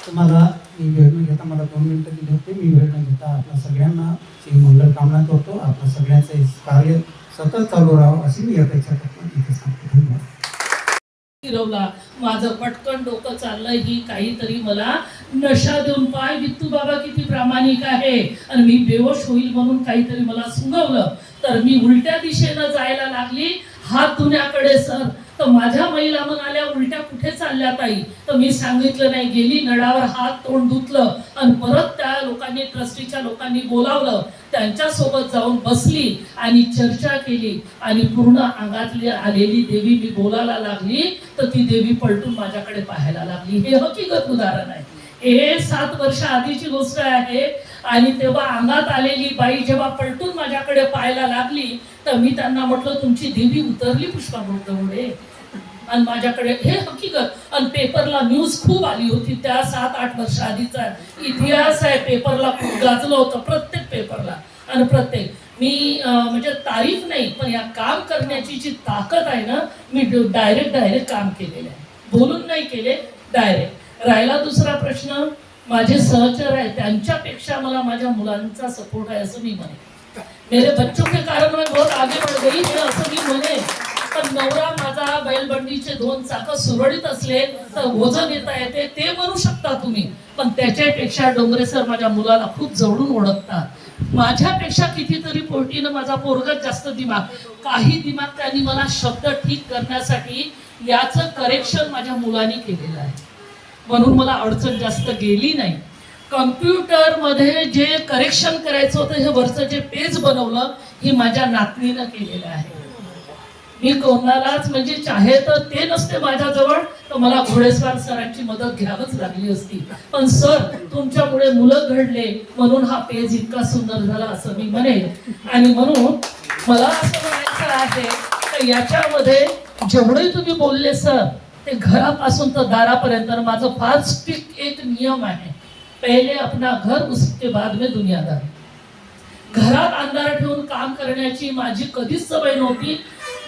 तुम्हाला मी वेळ न घेता, मला 2 मिनिटं दिली होते, मी वेळ न घेता आपल्या सगळ्यांना मंगल कामना करतो. आपल्या सगळ्यांचं कार्य सतत चालू राहावं अशी मी अपेक्षा करतो. इथे सांगतो. धन्यवाद. फिरवला, माझं पटकन डोकं चाललं, ही काहीतरी मला नशा देऊन, पाय वित्तू बाबा किती प्रामाणिक आहे, आणि मी बेहोश होईल म्हणून काहीतरी मला सुंगवलं. तर मी उलट्या दिशेनं जायला लागली, हात धुण्याकडे सर. तर माझ्या महिला म्हणाल्या उलट्या कुठे चालल्या ताई. तर मी सांगितलं नाही, गेली नळावर हात तोंड धुतलं, आणि परत त्या लोकांनी, ट्रस्टीच्या लोकांनी बोलावलं, त्यांच्यासोबत जाऊन बसली आणि चर्चा केली, आणि पूर्ण अंगातली आलेली देवी मी बोलायला लागली तर ती देवी पलटून माझ्याकडे पाहायला लागली. हे हकीकत उदाहरण आहे. हे 7 वर्ष आधीची गोष्ट आहे. आणि तेव्हा अंगात आलेली बाई जेव्हा पलटून माझ्याकडे पाहायला लागली तर मी त्यांना म्हटलं तुमची देवी उतरली पुष्पा पुढे. आणि माझ्याकडे हे हकीकत, आणि पेपरला न्यूज खूप आली होती. त्या 7-8 वर्ष आधीचा इतिहास आहे. पेपरला खूप गाजलं होतं, प्रत्येक पेपरला. आणि प्रत्येक मी म्हणजे तारीफ नाही, पण या काम करण्याची जी ताकद आहे ना, मी डायरेक्ट काम केलेलं आहे, बोलून नाही केले, डायरेक्ट. राहिला दुसरा प्रश्न, माझे सहचर आहे त्यांच्यापेक्षा मला माझ्या मुलांचा सपोर्ट आहे असं मी म्हणे. मेरे बच्चों के कारण मैं बहुत आगे बढ़ गई है असं मी म्हणे. पण नवरा माझा बैलबंडीचे 2 चाकं सुरळीत असले तर वजन येता येते ते म्हणू शकता तुम्ही, पण त्याच्यापेक्षा डोंगरे सर माझ्या मुलाला खूप जवळून ओळखतात. माझ्यापेक्षा कितीतरी पोटीनं माझा पोरगत जास्त दिमाग, काही दिमाग त्यांनी मला शब्द ठीक करण्यासाठी याचं करेक्शन माझ्या मुलांनी केलेलं आहे, म्हणून मला अडचण जास्त गेली नाही. कम्प्युटरमध्ये जे करेक्शन करायचं होतं, हे वरचं जे पेज बनवलं हे माझ्या नातनीनं केलेलं आहे. मी कोणालाच म्हणजे चाहे तर ते नसते माझ्याजवळ तर मला घोडेस्वार सरांची मदत घ्यावीच लागली असती. पण सर तुमच्यामुळे मुलं घडले म्हणून हा पेज इतका सुंदर झाला असं मी म्हणेन. आणि म्हणून मला असं म्हणायचं आहे तर याच्यामध्ये जेवढे तुम्ही बोलले सर ते घरापासून तर दारापर्यंत माझं फार स्ट्रिक्ट एक नियम आहे. पहिले अपना घर उसके बाद में दुनियादार. घरात अंधार ठेवून काम करण्याची माझी कधीच सवय नव्हती.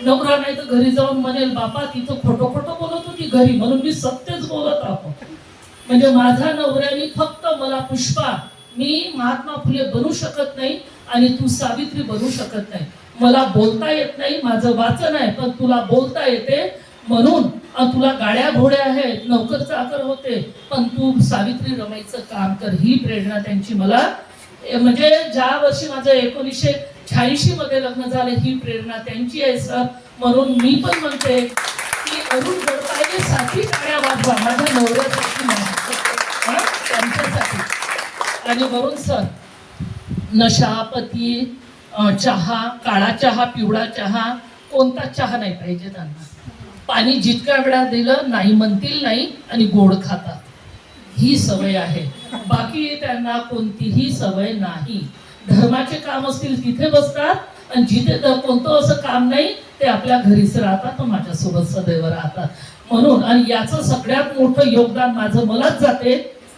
नवरा नाही तर घरी जाऊन म्हणेल बापा तिथं खोटं खोटं बोलत होती घरी म्हणून मी सत्यच बोलत आहो. म्हणजे माझा नवऱ्याने फक्त मला पुष्पा मी महात्मा फुले बनू शकत नाही आणि तू सावित्री बनू शकत नाही. मला बोलता येत नाही माझं वाचन आहे पण तुला बोलता येते म्हणून तुला गाड्या घोड्या आहेत नोकर चाकर होते पण तू सावित्री रमाईचं काम कर. ही प्रेरणा त्यांची मला म्हणजे ज्या वर्षी माझं 1986 मध्ये लग्न झालं ही प्रेरणा त्यांची आहे सर. म्हणून मी पण म्हणते की अरुण गडपायने साठी गाड्या वाजवा माझ्या नवऱ्यासाठी त्यांच्यासाठी. आणि म्हणून सर नशा पती चहा काळा चहा पिवळा चहा कोणता चहा नाही पाहिजे त्यांना. पाणी जितक्या वेळा दिलं नाही म्हणतील नाही आणि गोड खातात ही सवय आहे. बाकी त्यांना कोणतीही सवय नाही. धर्माचे काम असतील तिथे बसतात आणि जिथे कोणतं असं काम नाही ते आपल्या घरीच राहतात व माझ्यासोबत सदैव राहतात. म्हणून आणि याचं सगळ्यात मोठं योगदान माझं मलाच जाते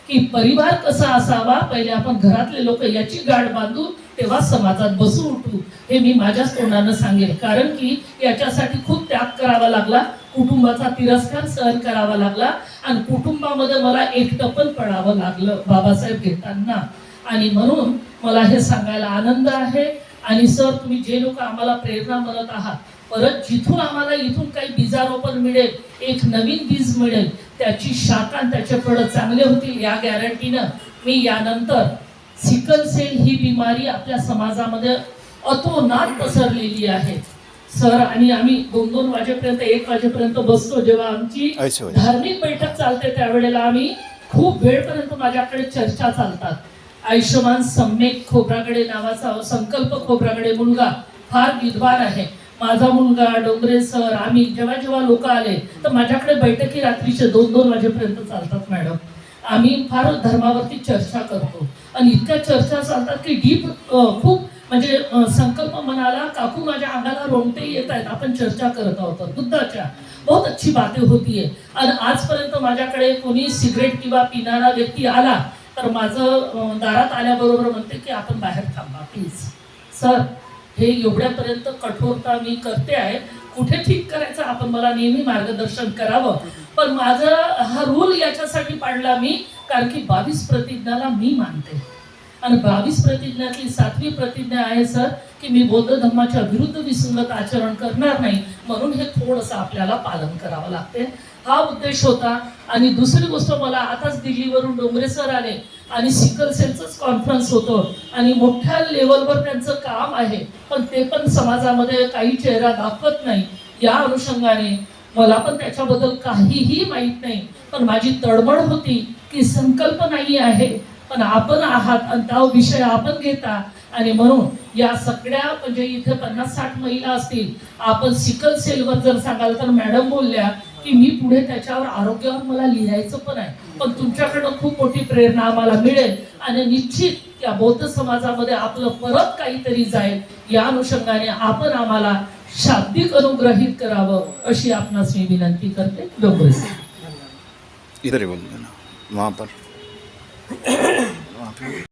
की परिवार कसा असावा. पहिले आपण घरातले लोक याची गाठ बांधू तेव्हा समाजात बसू उठू हे मी माझ्याच तोंडानं सांगेल. कारण की याच्यासाठी खूप त्याग करावा लागला. कुटुंबाचा तिरस्कार सहन करावा लागला आणि कुटुंबामध्ये मला एकटं पण पडावं लागलं बाबासाहेब घेताना. आणि म्हणून मला हे सांगायला आनंद आहे. आणि सर तुम्ही जे लोक आम्हाला प्रेरणा म्हणत आहात परत जिथून आम्हाला इथून काही बीजारोपण मिळेल एक नवीन बीज मिळेल त्याची शाखा त्याचे फळं चांगले होतील या गॅरंटीनं. मी यानंतर सिकल सेल ही बिमारी आपल्या समाजामध्ये अतोनात पसरलेली आहे सर. आणि आम्ही 2-2 वाजेपर्यंत 1 वाजेपर्यंत बसतो. जेव्हा आमची धार्मिक बैठक चालते त्यावेळेला आम्ही खूप वेळपर्यंत माझ्याकडे चर्चा चालतात. आयुष्यमान सम्यक खोब्रागडे नावाचा संकल्प खोब्रागडे मुलगा फार विद्वान आहे. माझा मुलगा डोंगरे सर आम्ही जेव्हा जेव्हा लोक आले तर माझ्याकडे बैठकी रात्रीचे 2-2 वाजेपर्यंत चालतात मॅडम. आम्ही फार धर्मावरती चर्चा करतो आणि इतक्या चर्चा चालतात की डीप खूप म्हणजे संकल्प मनाला काकू माझ्या अंगाला रोमटे येत आहेत. आपण चर्चा करत आहोत बुद्धाच्या बहुत अच्छी बातें होती है. आणि आजपर्यंत माझ्याकडे कोणी सिगरेट किंवा पिणारा व्यक्ती आला तर माझं दारात आल्याबरोबर म्हणते की आपण बाहेर थांबा प्लीज. सर हे एवढ्यापर्यंत कठोरता मी करते आहे. कुठे ठीक करायचं आपण मला नेहमी मार्गदर्शन करावं. पण माझा हा रूल याच्यासाठी पाडला मी कारण की 22 प्रतिज्ञाला मी मानते आणि 22 प्रतिज्ञातली 7वी प्रतिज्ञा आहे सर की मी बौद्ध धर्माच्या विरुद्ध विसंगत आचरण करणार नाही. म्हणून हे थोडंसं आपल्याला पालन करावं लागते. हा उद्देश होता. आणि दुसरी गोष्ट मला आताच दिल्लीवरून डोंगरे सर आले आणि सिकल सेलचंच कॉन्फरन्स होतं आणि मोठ्या लेवलवर त्यांचं काम आहे पण ते पण समाजामध्ये काही चेहरा दाखवत नाही. या अनुषंगाने मला पण त्याच्याबद्दल काहीही माहीत नाही पण माझी तडमड होती की संकल्प नाही आहे पण आपण आहात आणि तो विषय आपण घेता. आणि म्हणून या सगळ्या म्हणजे इथे 50-60 महिला असतील आपण सिकल सेलवर जर सांगाल तर मॅडम बोलल्या की मी पुढे त्याच्यावर आरोग्यावर मला लिहायचं पण आहे पण तुमच्याकडनं खूप मोठी प्रेरणा आम्हाला मिळेल आणि निश्चित या बौद्ध समाजामध्ये आपलं परत काहीतरी जाईल. या अनुषंगाने आपण आम्हाला शाब्दिक अनुग्रहित करावं अशी आपणास मी विनंती करते. डोंगरे इधर ही बोल देना वहाँ पर